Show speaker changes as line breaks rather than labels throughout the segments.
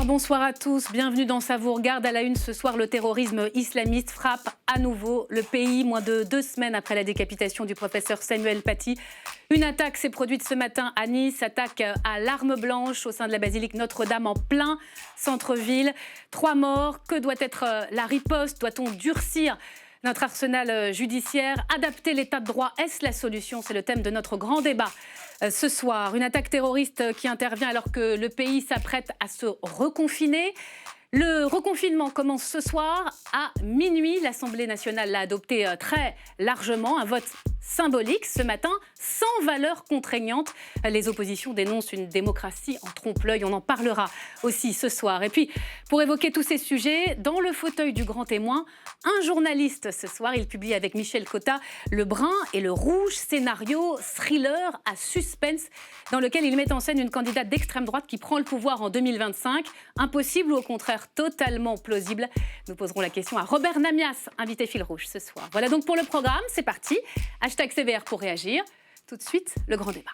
Bonsoir à tous. Bienvenue dans Ça vous regarde. À la une ce soir, le terrorisme islamiste frappe à nouveau le pays. Moins de 2 semaines après la décapitation du professeur Samuel Paty. Une attaque s'est produite ce matin à Nice. Attaque à l'arme blanche au sein de la basilique Notre-Dame en plein centre-ville. 3 morts. Que doit être la riposte? Doit-on durcir notre arsenal judiciaire? Adapter l'état de droit, est-ce la solution? C'est le thème de notre grand débat. Ce soir, une attaque terroriste qui intervient alors que le pays s'apprête à se reconfiner. Le reconfinement commence ce soir à minuit. L'Assemblée nationale l'a adopté très largement. Un vote symbolique ce matin, sans valeur contraignante. Les oppositions dénoncent une démocratie en trompe-l'œil. On en parlera aussi ce soir. Et puis, pour évoquer tous ces sujets, dans le fauteuil du grand témoin, un journaliste ce soir. Il publie avec Michel Cotta Le Brun et le Rouge, scénario thriller à suspense, dans lequel il met en scène une candidate d'extrême droite qui prend le pouvoir en 2025. Impossible ou au contraire totalement plausible? Nous poserons la question à Robert Namias, invité fil rouge ce soir. Voilà donc pour le programme, c'est parti. #CVR pour réagir. Tout de suite, le grand débat.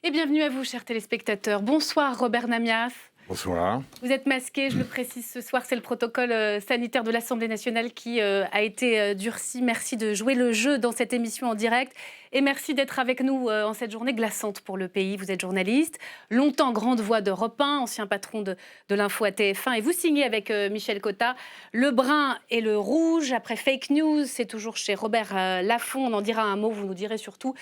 Et bienvenue à vous, chers téléspectateurs. Bonsoir, Robert Namias.
Bonsoir.
Vous êtes masqué, je le précise ce soir, c'est le protocole sanitaire de l'Assemblée nationale qui a été durci. Merci de jouer le jeu dans cette émission en direct et merci d'être avec nous en cette journée glaçante pour le pays. Vous êtes journaliste, longtemps grande voix d'Europe 1, ancien patron de l'info à TF1 et vous signez avec Michel Cotta Le Brun et le Rouge. Après Fake News, c'est toujours chez Robert Laffont, on en dira un mot, vous nous direz surtout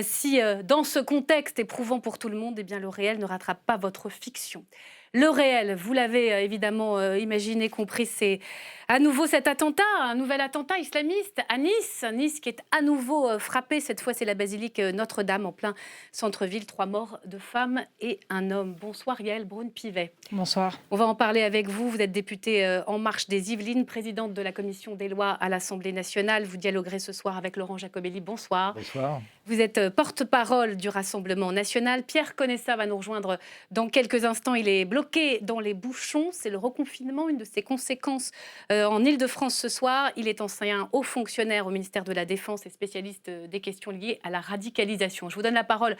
si dans ce contexte éprouvant pour tout le monde, eh bien, le réel ne rattrape pas votre fiction. Le réel, vous l'avez évidemment imaginé, compris, c'est à nouveau cet attentat, un nouvel attentat islamiste à Nice. Nice qui est à nouveau frappé, cette fois c'est la basilique Notre-Dame en plein centre-ville. 3 morts, 2 femmes et un homme. Bonsoir Yaël Braun-Pivet.
Bonsoir.
On va en parler avec vous. Vous êtes députée En Marche des Yvelines, présidente de la commission des lois à l'Assemblée nationale. Vous dialoguerez ce soir avec Laurent Jacobelli. Bonsoir.
Bonsoir.
Vous êtes porte-parole du Rassemblement national. Pierre Conessa va nous rejoindre dans quelques instants. Il est bloqué dans les bouchons. C'est le reconfinement, une de ses conséquences en Île-de-France ce soir. Il est ancien haut fonctionnaire au ministère de la Défense et spécialiste des questions liées à la radicalisation. Je vous donne la parole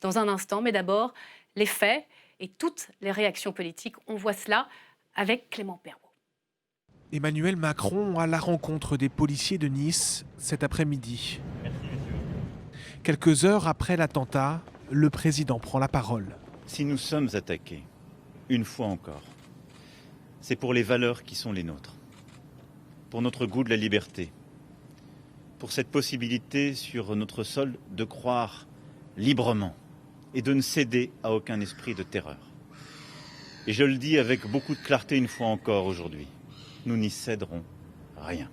dans un instant, mais d'abord, les faits et toutes les réactions politiques. On voit cela avec Clément Perrault.
Emmanuel Macron à la rencontre des policiers de Nice cet après-midi. Quelques heures après l'attentat, le président prend la parole.
Si nous sommes attaqués, une fois encore, c'est pour les valeurs qui sont les nôtres, pour notre goût de la liberté, pour cette possibilité sur notre sol de croire librement et de ne céder à aucun esprit de terreur. Et je le dis avec beaucoup de clarté une fois encore aujourd'hui, nous n'y céderons rien.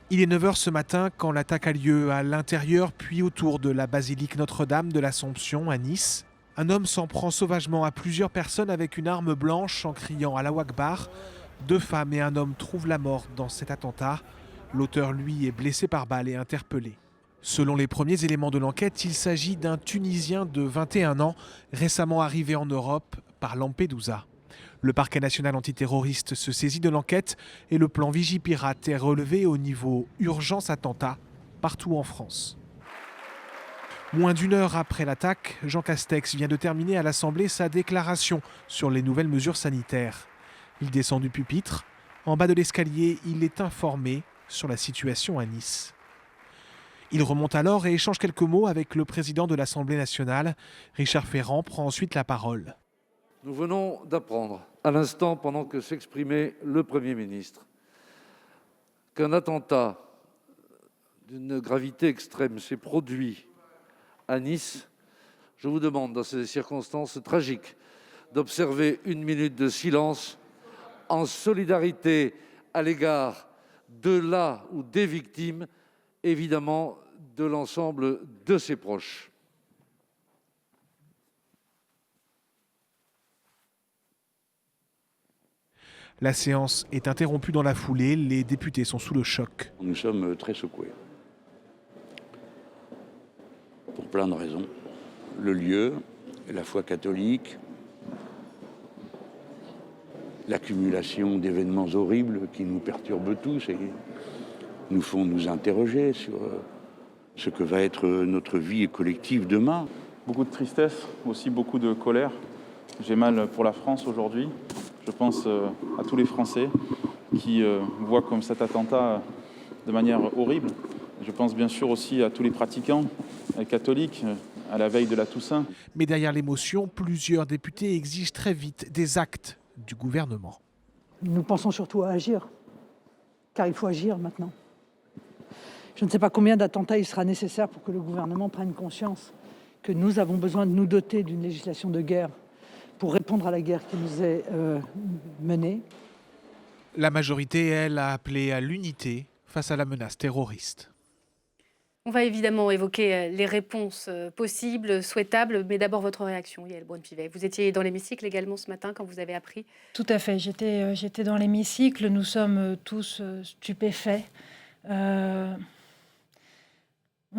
Il est 9h ce matin quand l'attaque a lieu à l'intérieur puis autour de la basilique Notre-Dame de l'Assomption à Nice. Un homme s'en prend sauvagement à plusieurs personnes avec une arme blanche en criant Allahu Akbar. 2 femmes et un homme trouvent la mort dans cet attentat. L'auteur, lui, est blessé par balle et interpellé. Selon les premiers éléments de l'enquête, il s'agit d'un Tunisien de 21 ans, récemment arrivé en Europe par Lampedusa. Le parquet national antiterroriste se saisit de l'enquête et le plan Vigipirate est relevé au niveau urgence attentat partout en France. Moins d'1 heure après l'attaque, Jean Castex vient de terminer à l'Assemblée sa déclaration sur les nouvelles mesures sanitaires. Il descend du pupitre. En bas de l'escalier, il est informé sur la situation à Nice. Il remonte alors et échange quelques mots avec le président de l'Assemblée nationale. Richard Ferrand prend ensuite la parole.
Nous venons d'apprendre, à l'instant pendant que s'exprimait le Premier ministre, qu'un attentat d'une gravité extrême s'est produit à Nice. Je vous demande, dans ces circonstances tragiques, d'observer 1 minute de silence en solidarité à l'égard de la ou des victimes, évidemment de l'ensemble de ses proches.
La séance est interrompue dans la foulée. Les députés sont sous le choc.
Nous sommes très secoués. Pour plein de raisons. Le lieu, la foi catholique, l'accumulation d'événements horribles qui nous perturbent tous et nous font nous interroger sur ce que va être notre vie collective demain.
Beaucoup de tristesse, aussi beaucoup de colère. J'ai mal pour la France aujourd'hui. Je pense à tous les Français qui voient comme cet attentat de manière horrible. Je pense bien sûr aussi à tous les pratiquants catholiques à la veille de la Toussaint.
Mais derrière l'émotion, plusieurs députés exigent très vite des actes du gouvernement.
Nous pensons surtout à agir, car il faut agir maintenant. Je ne sais pas combien d'attentats il sera nécessaire pour que le gouvernement prenne conscience que nous avons besoin de nous doter d'une législation de guerre pour répondre à la guerre qui nous est menée.
La majorité, elle, a appelé à l'unité face à la menace terroriste.
On va évidemment évoquer les réponses possibles, souhaitables, mais d'abord votre réaction, Yaël Braun-Pivet. Vous étiez dans l'hémicycle également ce matin quand vous avez appris.
Tout à fait, j'étais dans l'hémicycle, nous sommes tous stupéfaits. On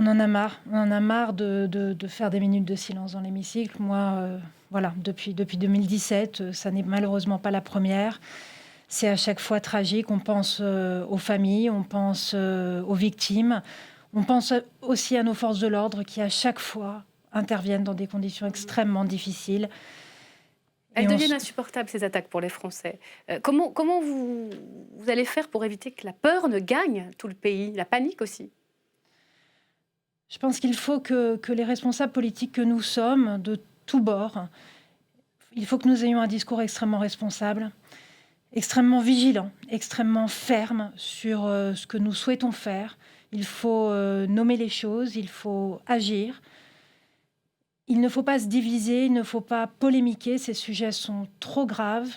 en a marre de faire des minutes de silence dans l'hémicycle. Moi, voilà, depuis 2017, ça n'est malheureusement pas la première. C'est à chaque fois tragique, on pense aux familles, on pense aux victimes. On pense aussi à nos forces de l'ordre qui, à chaque fois, interviennent dans des conditions extrêmement difficiles.
Elles deviennent insupportables, ces attaques pour les Français. Comment vous allez faire pour éviter que la peur ne gagne tout le pays, la panique aussi?
Je pense qu'il faut que les responsables politiques que nous sommes, de tous bords, il faut que nous ayons un discours extrêmement responsable, extrêmement vigilant, extrêmement ferme sur ce que nous souhaitons faire. Il faut nommer les choses, il faut agir. Il ne faut pas se diviser, il ne faut pas polémiquer. Ces sujets sont trop graves.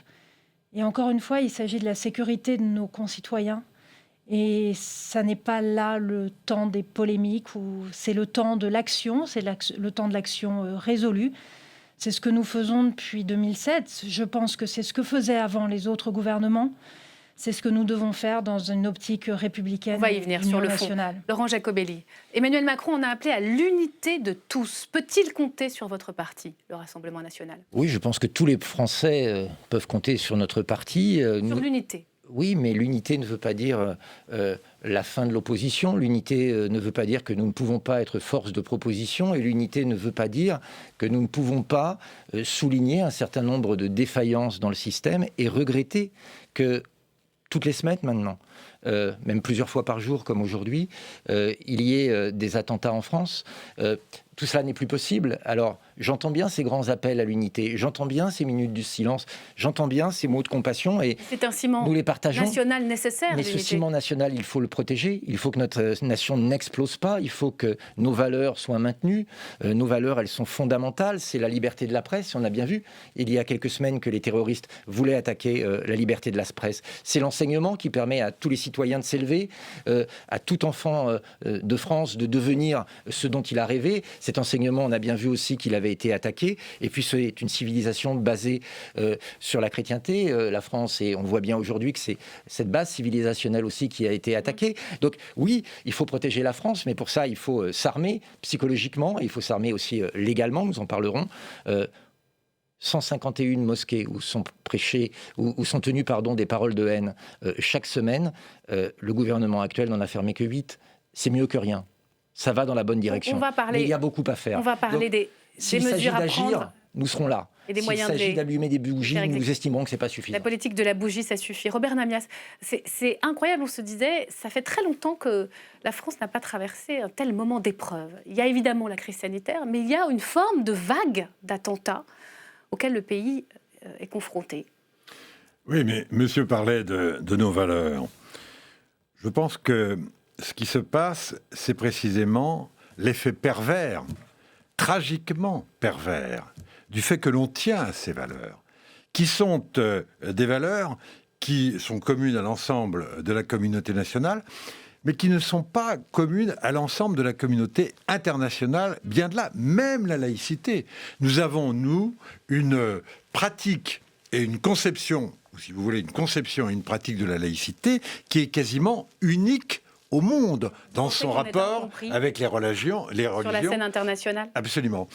Et encore une fois, il s'agit de la sécurité de nos concitoyens. Et ça n'est pas là le temps des polémiques, c'est le temps de l'action, c'est le temps de l'action résolue. C'est ce que nous faisons depuis 2007. Je pense que c'est ce que faisaient avant les autres gouvernements. C'est ce que nous devons faire dans une optique républicaine.
On va y venir sur le fond. Laurent Jacobelli, Emmanuel Macron en a appelé à l'unité de tous. Peut-il compter sur votre parti, le Rassemblement national?
Oui, je pense que tous les Français peuvent compter sur notre parti.
Sur l'unité?
Oui, mais l'unité ne veut pas dire la fin de l'opposition. L'unité ne veut pas dire que nous ne pouvons pas être force de proposition. Et l'unité ne veut pas dire que nous ne pouvons pas souligner un certain nombre de défaillances dans le système et regretter que toutes les semaines maintenant, même plusieurs fois par jour comme aujourd'hui, il y ait des attentats en France. Tout cela n'est plus possible. Alors, j'entends bien ces grands appels à l'unité, j'entends bien ces minutes du silence, j'entends bien ces mots de compassion et
c'est un ciment
nous les partageons.
National nécessaire.
Mais ce ciment national, il faut le protéger, il faut que notre nation n'explose pas, il faut que nos valeurs soient maintenues. Nos valeurs, elles sont fondamentales, c'est la liberté de la presse. On a bien vu, il y a quelques semaines, que les terroristes voulaient attaquer la liberté de la presse. C'est l'enseignement qui permet à tous les citoyens de s'élever, à tout enfant de France de devenir ce dont il a rêvé. Cet enseignement, on a bien vu aussi qu'il avait été attaqué. Et puis, c'est une civilisation basée sur la chrétienté, la France. Et on voit bien aujourd'hui que c'est cette base civilisationnelle aussi qui a été attaquée. Donc, oui, il faut protéger la France, mais pour ça, il faut s'armer psychologiquement. Et il faut s'armer aussi légalement, nous en parlerons. 151 mosquées où sont prêchées, où sont tenues des paroles de haine chaque semaine. Le gouvernement actuel n'en a fermé que 8. C'est mieux que rien. Ça va dans la bonne direction. Mais il y a beaucoup à faire.
On va parler des mesures à prendre.
Nous serons là.
Et des
S'il
moyens
s'agit d'allumer des bougies, nous estimerons que ce n'est pas suffisant.
La politique de la bougie, ça suffit. Robert Namias, c'est incroyable, on se disait, ça fait très longtemps que la France n'a pas traversé un tel moment d'épreuve. Il y a évidemment la crise sanitaire, mais il y a une forme de vague d'attentats auquel le pays est confronté.
Oui, mais monsieur parlait de nos valeurs. Je pense que ce qui se passe, c'est précisément l'effet pervers, tragiquement pervers, du fait que l'on tient à ces valeurs, qui sont des valeurs qui sont communes à l'ensemble de la communauté nationale, mais qui ne sont pas communes à l'ensemble de la communauté internationale, bien de là, même la laïcité. Nous avons, nous, une pratique et une conception, ou si vous voulez, une conception et une pratique de la laïcité qui est quasiment unique au monde, dans son rapport avec les religions.
Sur la scène internationale.
Absolument.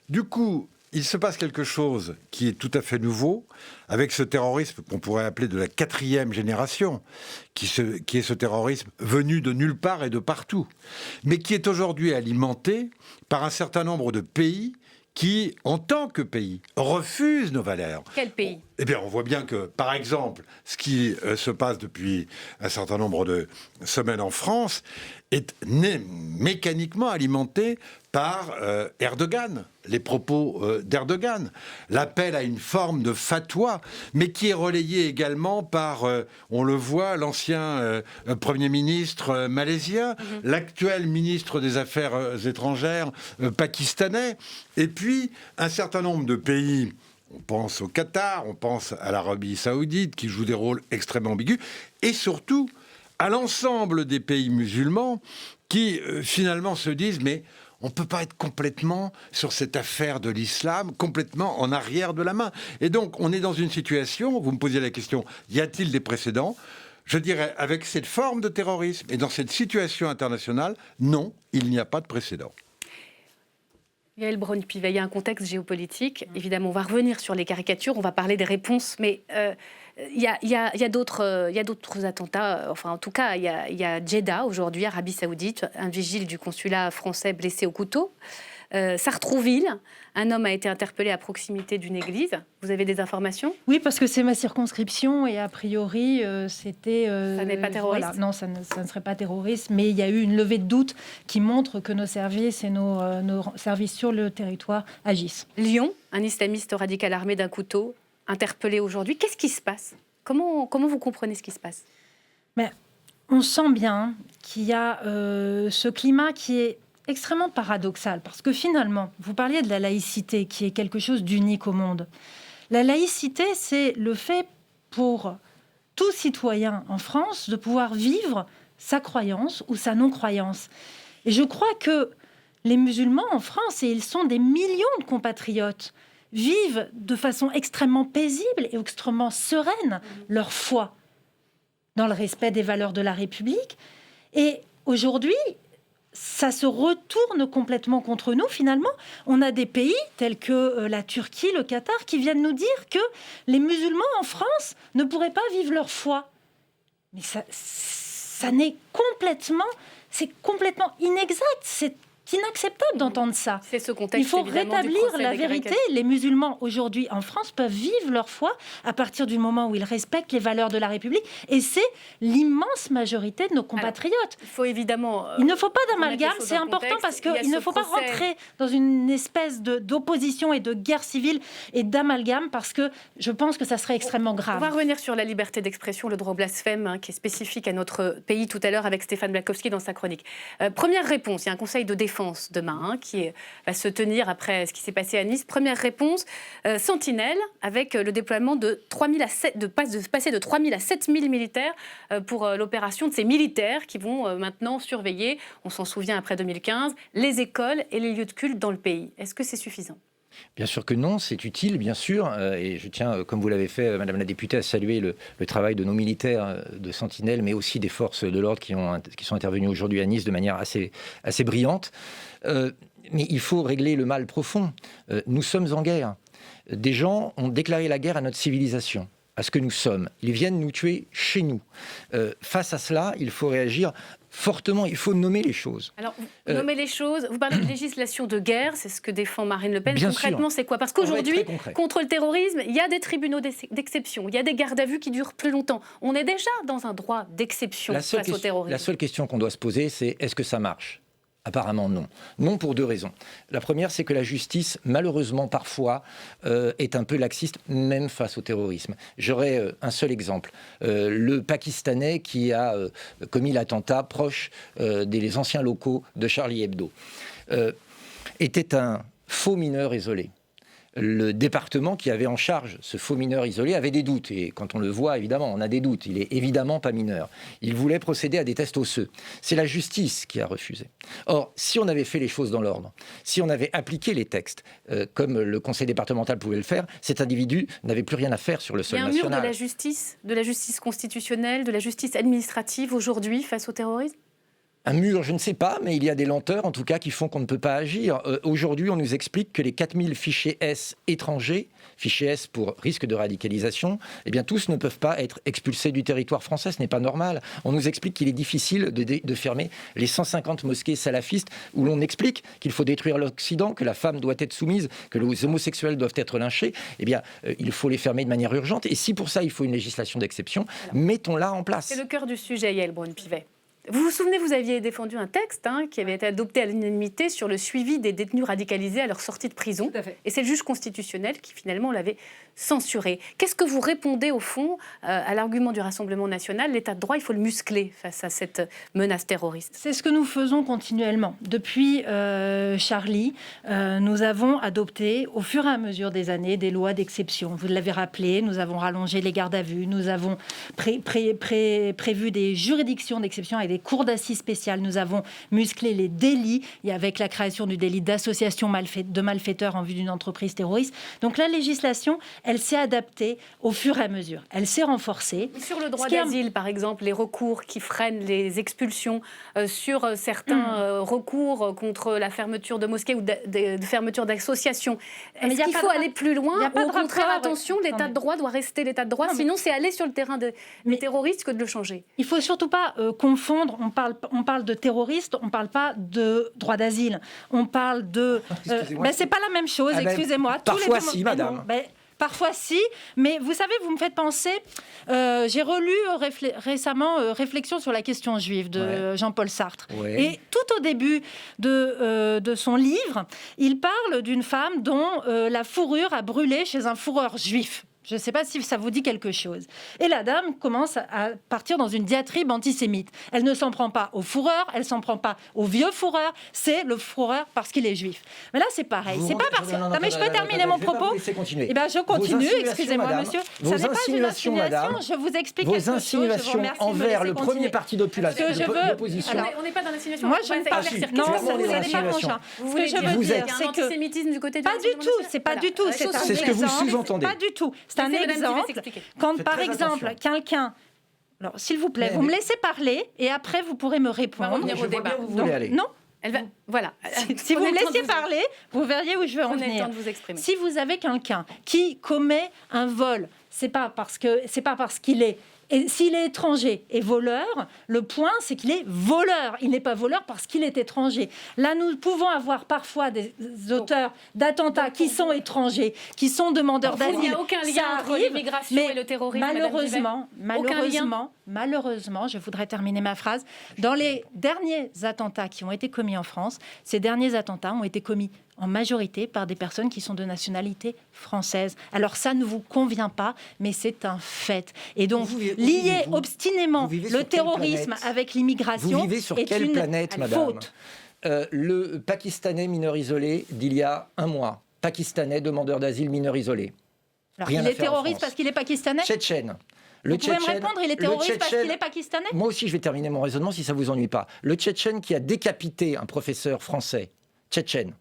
Du coup, il se passe quelque chose qui est tout à fait nouveau avec ce terrorisme qu'on pourrait appeler de la 4e génération, qui est ce terrorisme venu de nulle part et de partout, mais qui est aujourd'hui alimenté par un certain nombre de pays qui, en tant que pays, refusent nos valeurs.
Quel pays ?
Eh bien, on voit bien que, par exemple, ce qui se passe depuis un certain nombre de semaines en France est mécaniquement alimenté par Erdogan, les propos d'Erdogan, l'appel à une forme de fatwa, mais qui est relayé également par, on le voit, l'ancien Premier ministre malaisien, l'actuel ministre des Affaires étrangères pakistanais, et puis un certain nombre de pays. On pense au Qatar, on pense à l'Arabie saoudite, qui joue des rôles extrêmement ambigus, et surtout à l'ensemble des pays musulmans qui finalement se disent « mais on ne peut pas être complètement sur cette affaire de l'islam, complètement en arrière de la main ». Et donc on est dans une situation, vous me posiez la question, y a-t-il des précédents ? Je dirais, avec cette forme de terrorisme et dans cette situation internationale, non, il n'y a pas de précédent.
Yaël Braun-Pivet, il y a un contexte géopolitique. Évidemment, on va revenir sur les caricatures, on va parler des réponses, mais il y a d'autres attentats. Enfin, en tout cas, il y a Jeddah aujourd'hui, Arabie Saoudite, un vigile du consulat français blessé au couteau. Sartrouville, un homme a été interpellé à proximité d'une église. Vous avez des informations ?
Oui, parce que c'est ma circonscription et a priori, c'était...
ça n'est pas terroriste ?
Voilà, non, ça ne serait pas terroriste, mais il y a eu une levée de doute qui montre que nos services et nos services sur le territoire agissent.
Lyon, un islamiste radical armé d'un couteau, interpellé aujourd'hui. Qu'est-ce qui se passe ? Comment vous comprenez ce qui se passe ?
Mais on sent bien qu'il y a ce climat qui est extrêmement paradoxal, parce que finalement, vous parliez de la laïcité, qui est quelque chose d'unique au monde. La laïcité, c'est le fait pour tout citoyen en France de pouvoir vivre sa croyance ou sa non-croyance. Et je crois que les musulmans en France, et ils sont des millions de compatriotes, vivent de façon extrêmement paisible et extrêmement sereine leur foi dans le respect des valeurs de la République. Et aujourd'hui, ça se retourne complètement contre nous, finalement. On a des pays tels que la Turquie, le Qatar, qui viennent nous dire que les musulmans en France ne pourraient pas vivre leur foi. Mais ça n'est complètement... C'est complètement inexact. C'est inacceptable d'entendre ça.
C'est ce contexte.
Il faut rétablir la vérité. Les musulmans aujourd'hui en France peuvent vivre leur foi à partir du moment où ils respectent les valeurs de la République, et c'est l'immense majorité de nos compatriotes.
Alors, il faut évidemment.
Il ne faut pas d'amalgame, c'est important parce qu'il ne faut pas rentrer dans une espèce d'opposition et de guerre civile et d'amalgame, parce que je pense que ça serait extrêmement grave.
On va revenir sur la liberté d'expression, le droit au blasphème, qui est spécifique à notre pays tout à l'heure avec Stéphane Blakowski dans sa chronique. Première réponse, il y a un conseil de défense demain qui va se tenir après ce qui s'est passé à Nice. Première réponse, Sentinelle, avec le déploiement de passer de 3 000 à 7 000 militaires pour l'opération de ces militaires qui vont maintenant surveiller, on s'en souvient après 2015, les écoles et les lieux de culte dans le pays. Est-ce que c'est suffisant ?
Bien sûr que non, c'est utile, bien sûr, et je tiens, comme vous l'avez fait, Madame la députée, à saluer le travail de nos militaires de Sentinelle, mais aussi des forces de l'ordre qui sont intervenus aujourd'hui à Nice de manière assez brillante. Mais il faut régler le mal profond. Nous sommes en guerre. Des gens ont déclaré la guerre à notre civilisation, à ce que nous sommes. Ils viennent nous tuer chez nous. Face à cela, il faut réagir fortement, il faut nommer les choses.
Alors, nommer les choses, vous parlez de législation de guerre, c'est ce que défend Marine Le Pen.
Bien
concrètement,
sûr.
C'est quoi ? Parce qu'aujourd'hui, contre le terrorisme, il y a des tribunaux d'exception, il y a des gardes à vue qui durent plus longtemps. On est déjà dans un droit d'exception face au terrorisme.
La seule question qu'on doit se poser, c'est est-ce que ça marche ? Apparemment non. Non pour deux raisons. La première, c'est que la justice, malheureusement parfois, est un peu laxiste, même face au terrorisme. J'aurais un seul exemple. Le Pakistanais qui a commis l'attentat proche des anciens locaux de Charlie Hebdo était un faux mineur isolé. Le département qui avait en charge ce faux mineur isolé avait des doutes. Et quand on le voit, évidemment, on a des doutes. Il est évidemment pas mineur. Il voulait procéder à des tests osseux. C'est la justice qui a refusé. Or, si on avait fait les choses dans l'ordre, si on avait appliqué les textes, comme le conseil départemental pouvait le faire, cet individu n'avait plus rien à faire sur le sol national.
Il y a un mur de la justice constitutionnelle, de la justice administrative aujourd'hui face au terrorisme ?
Un mur, je ne sais pas, mais il y a des lenteurs, en tout cas, qui font qu'on ne peut pas agir. Aujourd'hui, on nous explique que les 4000 fichiers S étrangers, fichiers S pour risque de radicalisation, eh bien, tous ne peuvent pas être expulsés du territoire français. Ce n'est pas normal. On nous explique qu'il est difficile de fermer les 150 mosquées salafistes où l'on explique qu'il faut détruire l'Occident, que la femme doit être soumise, que les homosexuels doivent être lynchés. Eh bien, il faut les fermer de manière urgente. Et si pour ça, il faut une législation d'exception, mettons-la en place.
C'est le cœur du sujet, Yael Braun-Pivet. Vous vous souvenez, vous aviez défendu un texte qui avait été adopté à l'unanimité sur le suivi des détenus radicalisés à leur sortie de prison.
Tout à fait.
Et c'est le juge constitutionnel qui finalement l'avait censuré. Qu'est-ce que vous répondez au fond à l'argument du Rassemblement national? L'état de droit, il faut le muscler face à cette menace terroriste.
C'est ce que nous faisons continuellement. Depuis Charlie, nous avons adopté au fur et à mesure des années des lois d'exception. Vous l'avez rappelé, nous avons rallongé les gardes à vue, nous avons prévu des juridictions d'exception avec des cours d'assises spéciales, nous avons musclé les délits et avec la création du délit d'association de malfaiteurs en vue d'une entreprise terroriste. Donc la législation, elle s'est adaptée au fur et à mesure. Elle s'est renforcée.
Sur le droit d'asile, par exemple, les recours qui freinent les expulsions, sur certains recours contre la fermeture de mosquées ou de fermeture d'associations. Est-ce qu'il faut aller plus loin ou au contraire, attention, l'état de droit doit rester l'état de droit, sinon c'est aller sur le terrain des terroristes que de le changer.
Il ne faut surtout pas confondre. On parle de terroristes, on ne parle pas de droit d'asile. On parle de... c'est pas la même chose, excusez-moi.
Parfois si, madame.
Parfois si, mais vous savez, vous me faites penser... j'ai relu récemment Réflexions sur la question juive de Jean-Paul Sartre.
Ouais.
Et tout au début de son livre, il parle d'une femme dont la fourrure a brûlé chez un fourreur juif. Je ne sais pas si ça vous dit quelque chose. Et la dame commence à partir dans une diatribe antisémite. Elle ne s'en prend pas au fourreur, elle ne s'en prend pas au vieux fourreur, c'est le fourreur parce qu'il est juif. Mais là, c'est pareil. C'est pas parce que... Non, mais je peux terminer mon propos.
Eh
bien, je continue, excusez-moi, monsieur.
Vos insinuations, madame.
Je vous explique
vos
quelque chose.
insinuations envers le premier parti d'opposition.
On n'est pas dans l'insinuation.
Moi, je ne parle pas. Non, vous n'allez pas mon chat. Ce que je veux dire, c'est que...
L'antisémitisme du côté du...
Pas du tout, c'est pas du tout.
C'est ce que vous sous-entendez.
Pas du tout. C'est un exemple. Quand, par exemple, quelqu'un... Alors, s'il vous plaît, vous me laissez parler et après, vous pourrez me répondre.
On va revenir au débat.
Vous voulez aller.
Non.
Voilà.
Si vous me laissez parler, vous verriez où je veux en venir.
Prenez le temps de vous exprimer.
Si vous avez quelqu'un qui commet un vol, c'est pas parce qu'il est... Et s'il est étranger et voleur, le point, c'est qu'il est voleur. Il n'est pas voleur parce qu'il est étranger. Là, nous pouvons avoir parfois des auteurs d'attentats qui sont étrangers, qui sont demandeurs d'asile.
Il n'y a aucun lien entre l'immigration et le terrorisme.
Malheureusement, je voudrais terminer ma phrase. Dans les derniers attentats qui ont été commis en France, ces derniers attentats ont été commis en majorité par des personnes qui sont de nationalité française. Alors ça ne vous convient pas, mais c'est un fait. Et donc, lier obstinément le terrorisme avec l'immigration
vous vivez sur quelle planète, madame ? Le Pakistanais mineur isolé d'il y a un mois. Pakistanais demandeur d'asile mineur isolé.
Alors, il est terroriste parce qu'il est pakistanais ?
Tchétchène.
Vous pouvez me répondre, il est terroriste parce qu'il est pakistanais ?
Moi aussi, je vais terminer mon raisonnement si ça ne vous ennuie pas. Le Tchétchène qui a décapité un professeur français, Tchétchène,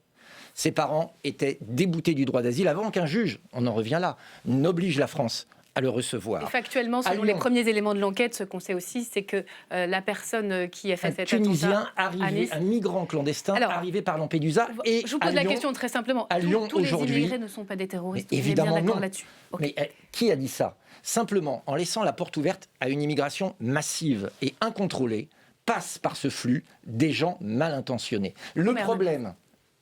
ses parents étaient déboutés du droit d'asile avant qu'un juge, on en revient là, n'oblige la France à le recevoir.
Et factuellement, selon les premiers éléments de l'enquête, ce qu'on sait aussi, c'est que la personne qui a fait cet
Tunisien
attentat
arrivé,
Nice,
un migrant clandestin arrivé par Lampedusa. Et
je vous pose la question très simplement.
À Lyon,
tous les
aujourd'hui,
immigrés ne sont pas des terroristes.
Évidemment,
on est bien d'accord
non.
là-dessus. Okay.
Mais qui a dit ça ? Simplement, en laissant la porte ouverte à une immigration massive et incontrôlée, passe par ce flux des gens mal intentionnés. Le problème...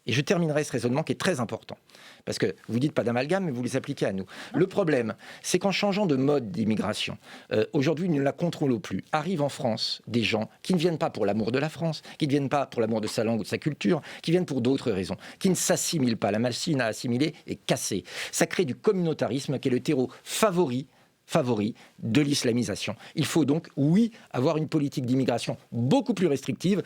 Et je terminerai ce raisonnement qui est très important. Parce que vous dites pas d'amalgame, mais vous les appliquez à nous. Le problème, c'est qu'en changeant de mode d'immigration, aujourd'hui, nous ne la contrôlons plus. Arrivent en France des gens qui ne viennent pas pour l'amour de la France, qui ne viennent pas pour l'amour de sa langue ou de sa culture, qui viennent pour d'autres raisons, qui ne s'assimilent pas. La machine à assimiler est cassée. Ça crée du communautarisme qui est le terreau favori de l'islamisation. Il faut donc, oui, avoir une politique d'immigration beaucoup plus restrictive.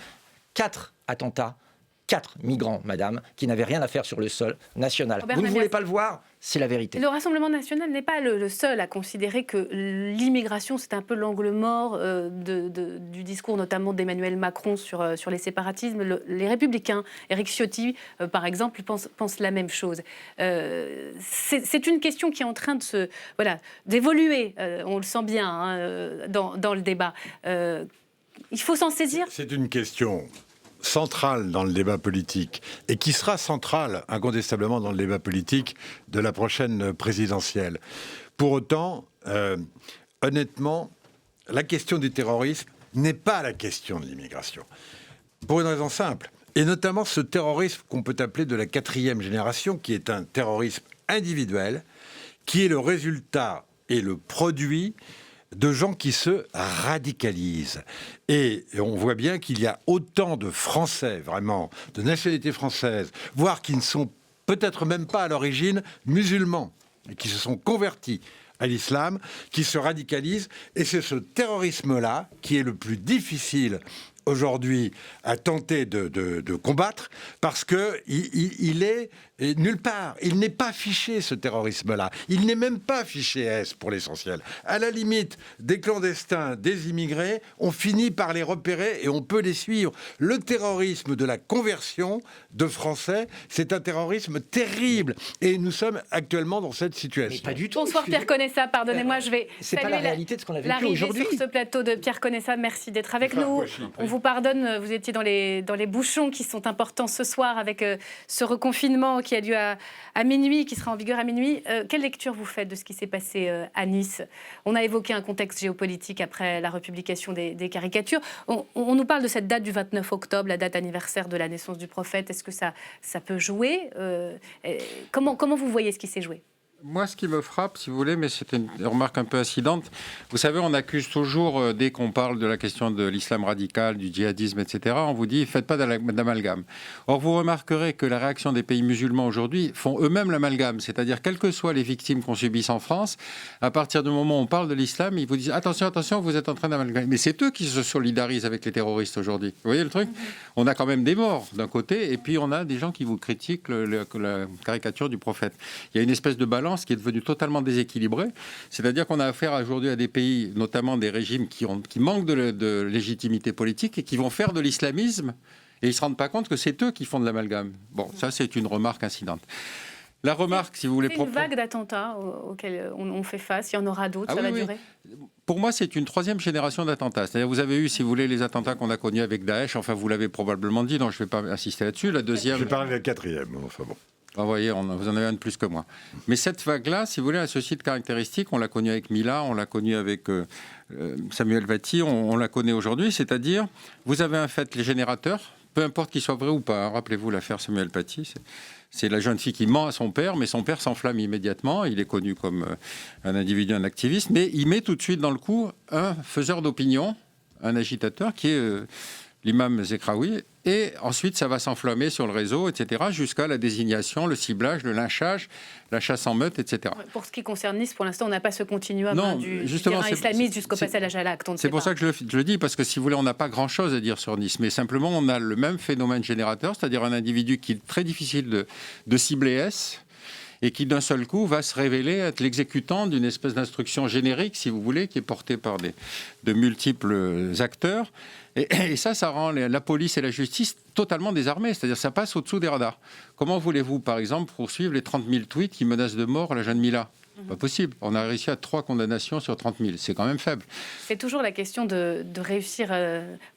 4 attentats, 4 migrants, madame, qui n'avaient rien à faire sur le sol national. Vous ne voulez pas le voir ? C'est la vérité.
Le Rassemblement national n'est pas le seul à considérer que l'immigration, c'est un peu l'angle mort du discours notamment d'Emmanuel Macron sur les séparatismes. Les Républicains, Éric Ciotti, par exemple, pensent la même chose. C'est une question qui est en train d'évoluer, on le sent bien dans le débat. Il faut s'en saisir.
C'est une question centrale dans le débat politique et qui sera centrale incontestablement dans le débat politique de la prochaine présidentielle. Pour autant, honnêtement, la question du terrorisme n'est pas la question de l'immigration. Pour une raison simple, et notamment ce terrorisme qu'on peut appeler de la 4e génération, qui est un terrorisme individuel, qui est le résultat et le produit de gens qui se radicalisent. Et on voit bien qu'il y a autant de Français, vraiment, de nationalité française, voire qui ne sont peut-être même pas à l'origine musulmans, et qui se sont convertis à l'islam, qui se radicalisent. Et c'est ce terrorisme-là qui est le plus difficile aujourd'hui à tenter de combattre, parce qu'il est nulle part. Il n'est pas fiché, ce terrorisme-là. Il n'est même pas fiché S pour l'essentiel. À la limite, des clandestins, des immigrés, on finit par les repérer et on peut les suivre. Le terrorisme de la conversion de Français, c'est un terrorisme terrible. Et nous sommes actuellement dans cette situation.
Mais pas du tout.
Bonsoir Pierre Conessa, pardonnez-moi, je vais
C'est pas la réalité de ce qu'on a vécu aujourd'hui.
Sur ce plateau de Pierre Conessa, merci d'être avec nous. On vous pardonne, vous étiez dans les bouchons qui sont importants ce soir avec ce reconfinement qui a lieu à minuit, qui sera en vigueur à minuit. Quelle lecture vous faites de ce qui s'est passé à Nice? On a évoqué un contexte géopolitique après la republication des caricatures. On nous parle de cette date du 29 octobre, la date anniversaire de la naissance du prophète. Est-ce que ça peut jouer? Comment vous voyez ce qui s'est joué?
Moi, ce qui me frappe, si vous voulez, mais c'est une remarque un peu incidente, vous savez, on accuse toujours, dès qu'on parle de la question de l'islam radical, du djihadisme, etc., on vous dit, faites pas d'amalgame. Or, vous remarquerez que la réaction des pays musulmans aujourd'hui font eux-mêmes l'amalgame, c'est-à-dire, quelles que soient les victimes qu'on subisse en France, à partir du moment où on parle de l'islam, ils vous disent, attention, attention, vous êtes en train d'amalgamer. Mais c'est eux qui se solidarisent avec les terroristes aujourd'hui. Vous voyez le truc? On a quand même des morts d'un côté, et puis on a des gens qui vous critiquent la caricature du prophète. Il y a une espèce de balance qui est devenu totalement déséquilibré. C'est-à-dire qu'on a affaire aujourd'hui à des pays, notamment des régimes qui manquent de légitimité politique et qui vont faire de l'islamisme, et ils ne se rendent pas compte que c'est eux qui font de l'amalgame. Bon, ça c'est une remarque incidente. La remarque, si vous voulez...
C'est une vague d'attentats auxquels on fait face. Il y en aura d'autres, ça va durer.
Pour moi, c'est une 3e génération d'attentats. C'est-à-dire, vous avez eu, si vous voulez, les attentats qu'on a connus avec Daesh. Enfin, vous l'avez probablement dit, donc je ne vais pas insister là-dessus. La deuxième...
Je parle de la 4e, enfin bon.
Ah, vous voyez, vous en avez un de plus que moi. Mais cette vague-là, si vous voulez, a ceci de caractéristique. On l'a connue avec Mila, on l'a connue avec Samuel Paty, on la connaît aujourd'hui. C'est-à-dire, vous avez un fait, les générateurs, peu importe qu'ils soient vrais ou pas. Hein, rappelez-vous l'affaire Samuel Paty. C'est la jeune fille qui ment à son père, mais son père s'enflamme immédiatement. Il est connu comme un individu, un activiste, mais il met tout de suite dans le coup un faiseur d'opinion, un agitateur, qui est l'imam Zekraoui. Et ensuite, ça va s'enflammer sur le réseau, etc., jusqu'à la désignation, le ciblage, le lynchage, la chasse en meute, etc.
Pour ce qui concerne Nice, pour l'instant, on n'a pas ce continuum du terrain islamiste jusqu'au passage à l'acte.
C'est pour ça que je le dis, parce que si vous voulez, on n'a pas grand-chose à dire sur Nice, mais simplement, on a le même phénomène générateur, c'est-à-dire un individu qui est très difficile de cibler S, et qui d'un seul coup va se révéler être l'exécutant d'une espèce d'instruction générique, si vous voulez, qui est portée par de multiples acteurs. Et ça rend la police et la justice totalement désarmées, c'est-à-dire ça passe au-dessous des radars. Comment voulez-vous, par exemple, poursuivre les 30 000 tweets qui menacent de mort la jeune Mila? Pas possible. On a réussi à 3 condamnations sur 30 000. C'est quand même faible.
C'est toujours la question de réussir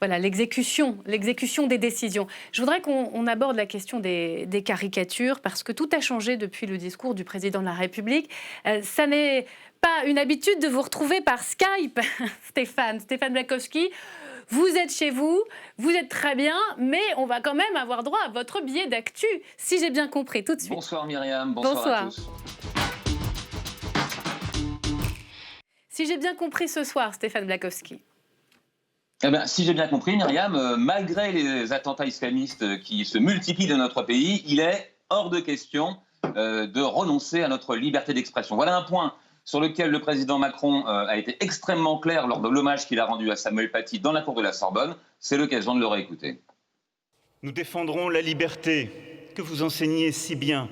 l'exécution des décisions. Je voudrais qu'on aborde la question des caricatures, parce que tout a changé depuis le discours du président de la République. Ça n'est pas une habitude de vous retrouver par Skype, Stéphane Blakowski. Vous êtes chez vous, vous êtes très bien, mais on va quand même avoir droit à votre billet d'actu, si j'ai bien compris, tout de suite.
Bonsoir Myriam, bonsoir. À tous.
Si j'ai bien compris ce soir, Stéphane Blakowski.
Eh bien, si j'ai bien compris, Myriam, malgré les attentats islamistes qui se multiplient dans notre pays, il est hors de question de renoncer à notre liberté d'expression. Voilà un point sur lequel le président Macron a été extrêmement clair lors de l'hommage qu'il a rendu à Samuel Paty dans la cour de la Sorbonne. C'est l'occasion de le réécouter.
Nous défendrons la liberté que vous enseignez si bien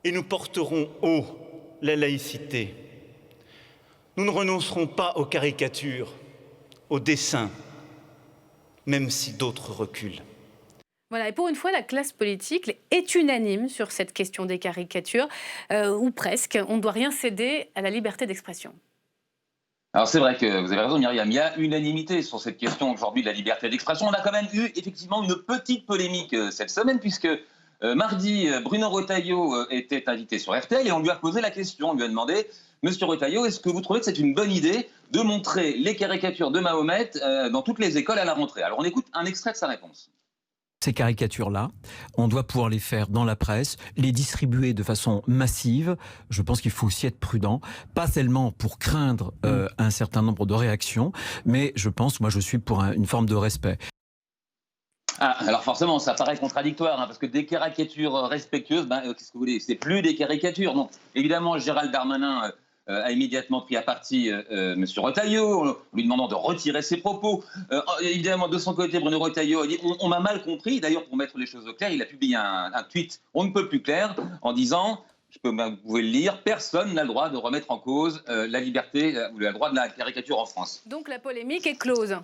et nous porterons haut la laïcité. Nous ne renoncerons pas aux caricatures, aux dessins, même si d'autres reculent.
Voilà, et pour une fois, la classe politique est unanime sur cette question des caricatures, ou presque. On ne doit rien céder à la liberté d'expression.
Alors c'est vrai que vous avez raison Myriam, il y a unanimité sur cette question aujourd'hui de la liberté d'expression. On a quand même eu effectivement une petite polémique cette semaine puisque mardi, Bruno Retailleau était invité sur RTL et on lui a posé la question, on lui a demandé « Monsieur Retailleau, est-ce que vous trouvez que c'est une bonne idée de montrer les caricatures de Mahomet dans toutes les écoles à la rentrée ?» Alors on écoute un extrait de sa réponse.
Ces caricatures-là, on doit pouvoir les faire dans la presse, les distribuer de façon massive. Je pense qu'il faut aussi être prudent, pas seulement pour craindre un certain nombre de réactions, mais je pense, moi je suis pour une forme de respect.
Ah, alors forcément, ça paraît contradictoire, parce que des caricatures respectueuses, qu'est-ce que vous voulez, c'est plus des caricatures. Donc, évidemment, Gérald Darmanin a immédiatement pris à partie M. Retailleau, en lui demandant de retirer ses propos. Évidemment, de son côté, Bruno Retailleau a dit « on m'a mal compris ». D'ailleurs, pour mettre les choses au clair, il a publié un tweet « on ne peut plus clair » en disant « vous pouvez le lire, personne n'a le droit de remettre en cause la liberté ou le droit de la caricature en France ».
Donc la polémique est close.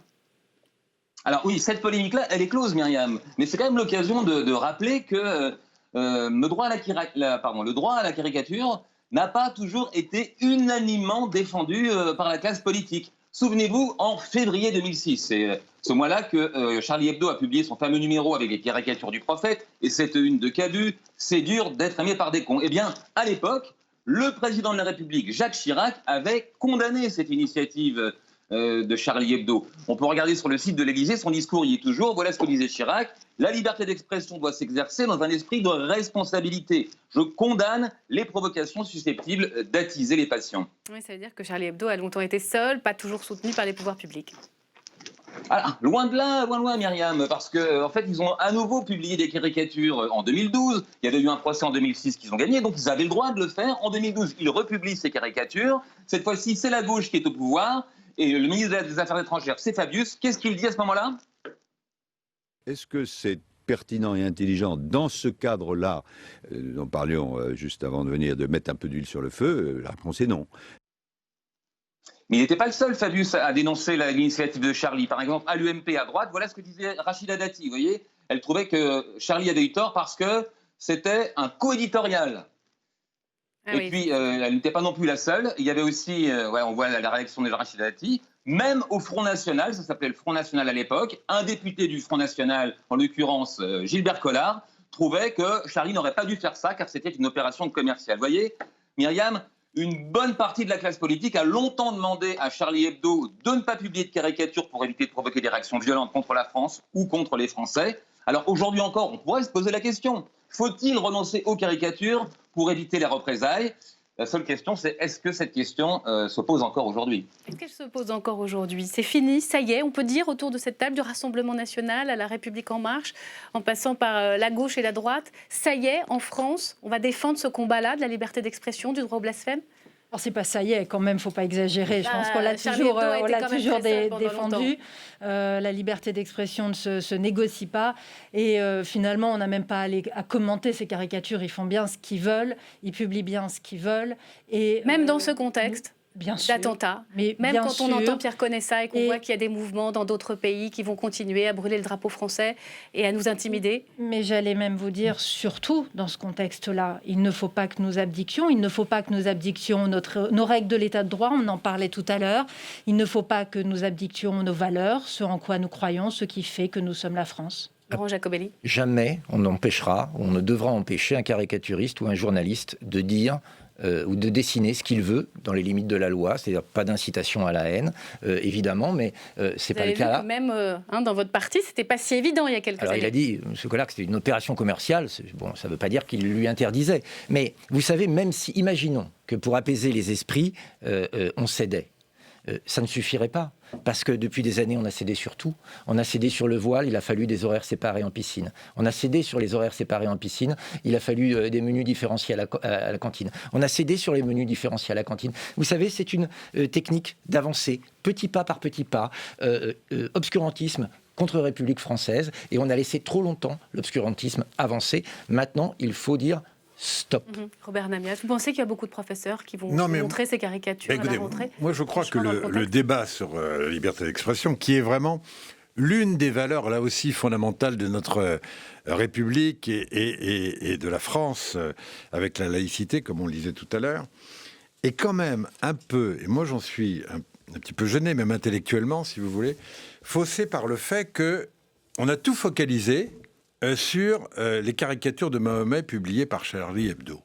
Alors oui, cette polémique-là, elle est close, Myriam. Mais c'est quand même l'occasion de rappeler que le droit à la caricature n'a pas toujours été unanimement défendu par la classe politique. Souvenez-vous, en février 2006, c'est ce mois-là que Charlie Hebdo a publié son fameux numéro avec les caricatures du prophète, et cette une de Cabu, « C'est dur d'être aimé par des cons ». Eh bien, à l'époque, le président de la République, Jacques Chirac, avait condamné cette initiative de Charlie Hebdo. On peut regarder sur le site de l'Élysée, son discours y est toujours. Voilà ce que disait Chirac. La liberté d'expression doit s'exercer dans un esprit de responsabilité. Je condamne les provocations susceptibles d'attiser les passions.
Oui, ça veut dire que Charlie Hebdo a longtemps été seul, pas toujours soutenu par les pouvoirs publics.
Alors, loin de là, Myriam, parce qu'en fait, ils ont à nouveau publié des caricatures en 2012. Il y avait eu un procès en 2006 qu'ils ont gagné, donc ils avaient le droit de le faire. En 2012, ils republient ces caricatures. Cette fois-ci, c'est la gauche qui est au pouvoir. Et le ministre des Affaires étrangères, c'est Fabius. Qu'est-ce qu'il dit à ce moment-là?
Est-ce que c'est pertinent et intelligent dans ce cadre-là, dont parlions juste avant de venir, de mettre un peu d'huile sur le feu? La réponse est non.
Mais il n'était pas le seul, Fabius, à dénoncer l'initiative de Charlie. Par exemple, à l'UMP à droite, voilà ce que disait Rachida Dati. Vous voyez, elle trouvait que Charlie avait eu tort parce que c'était un co-éditorial. Ah, et oui. Puis, elle n'était pas non plus la seule. Il y avait aussi, on voit la réaction de Rachida Dati, même au Front National, ça s'appelait le Front National à l'époque, un député du Front National, en l'occurrence Gilbert Collard, trouvait que Charlie n'aurait pas dû faire ça car c'était une opération commerciale. Vous voyez, Myriam, une bonne partie de la classe politique a longtemps demandé à Charlie Hebdo de ne pas publier de caricatures pour éviter de provoquer des réactions violentes contre la France ou contre les Français. Alors aujourd'hui encore, on pourrait se poser la question, faut-il renoncer aux caricatures pour éviter les représailles? La seule question, c'est est-ce que cette question se pose encore aujourd'hui?
Est-ce qu'elle se pose encore aujourd'hui? C'est fini, ça y est, on peut dire autour de cette table du Rassemblement national à la République en marche, en passant par la gauche et la droite, ça y est, en France, on va défendre ce combat-là de la liberté d'expression, du droit au blasphème?
Alors, c'est pas ça y est, quand même, faut pas exagérer. Je pense qu'on l'a toujours défendu. La liberté d'expression ne se négocie pas. Et finalement, on n'a même pas à commenter ces caricatures. Ils font bien ce qu'ils veulent, ils publient bien ce qu'ils veulent. Et,
même dans ce contexte d'attentats, même quand on entend Pierre Conessa et qu'on voit qu'il y a des mouvements dans d'autres pays qui vont continuer à brûler le drapeau français et à nous intimider.
Mais j'allais même vous dire, surtout dans ce contexte-là, il ne faut pas que nous abdiquions, il ne faut pas que nous abdiquions nos règles de l'état de droit, on en parlait tout à l'heure, il ne faut pas que nous abdiquions nos valeurs, ce en quoi nous croyons, ce qui fait que nous sommes la France.
Laurent Jacobelli.
Jamais on n'empêchera, on ne devra empêcher un caricaturiste ou un journaliste de dire ou de dessiner ce qu'il veut dans les limites de la loi, c'est-à-dire pas d'incitation à la haine, évidemment, mais c'est pas le cas là.
Même dans votre parti, c'était pas si évident il y a quelques années.
Il a dit, M. Collard, que c'était une opération commerciale. Bon, ça ne veut pas dire qu'il lui interdisait. Mais vous savez, même si, imaginons que pour apaiser les esprits, on cédait, ça ne suffirait pas. Parce que depuis des années, on a cédé sur tout. On a cédé sur le voile, il a fallu des horaires séparés en piscine. On a cédé sur les horaires séparés en piscine, il a fallu des menus différenciés à la cantine. On a cédé sur les menus différenciés à la cantine. Vous savez, c'est une technique d'avancer, petit pas par petit pas, obscurantisme contre République française, et on a laissé trop longtemps l'obscurantisme avancer. Maintenant, il faut dire stop.
Robert Namias, vous pensez qu'il y a beaucoup de professeurs qui vont montrer ces caricatures à la rentrée?
Moi, je crois que le débat sur la liberté d'expression, qui est vraiment l'une des valeurs, là aussi, fondamentales de notre République et de la France, avec la laïcité, comme on le disait tout à l'heure, est quand même un peu, et moi j'en suis un petit peu gêné, même intellectuellement, si vous voulez, faussé par le fait qu'on a tout focalisé sur les caricatures de Mahomet publiées par Charlie Hebdo.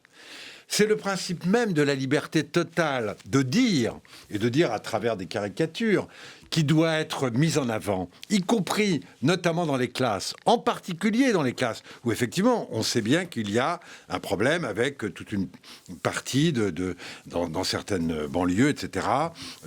C'est le principe même de la liberté totale de dire, et de dire à travers des caricatures, qui doit être mise en avant, y compris notamment dans les classes, en particulier dans les classes, où effectivement on sait bien qu'il y a un problème avec toute une partie dans certaines banlieues, etc.,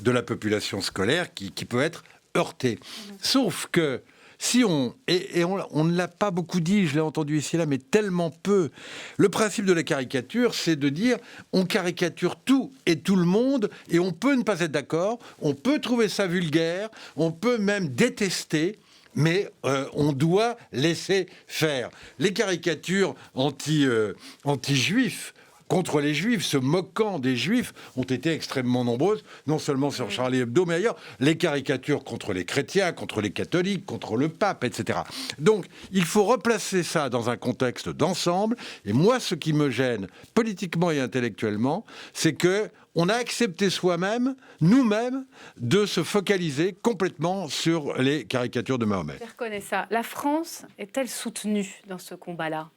de la population scolaire qui peut être heurtée. Sauf que si on ne l'a pas beaucoup dit, je l'ai entendu ici et là, mais tellement peu. Le principe de la caricature, c'est de dire on caricature tout et tout le monde, et on peut ne pas être d'accord, on peut trouver ça vulgaire, on peut même détester, mais on doit laisser faire. Les caricatures anti-juifs, contre les juifs, se moquant des juifs, ont été extrêmement nombreuses, non seulement sur Charlie Hebdo, mais ailleurs. Les caricatures contre les chrétiens, contre les catholiques, contre le pape, etc. Donc, il faut replacer ça dans un contexte d'ensemble. Et moi, ce qui me gêne, politiquement et intellectuellement, c'est que on a accepté soi-même, nous-mêmes, de se focaliser complètement sur les caricatures de Mahomet.
Je reconnais ça. La France est-elle soutenue dans ce combat-là ?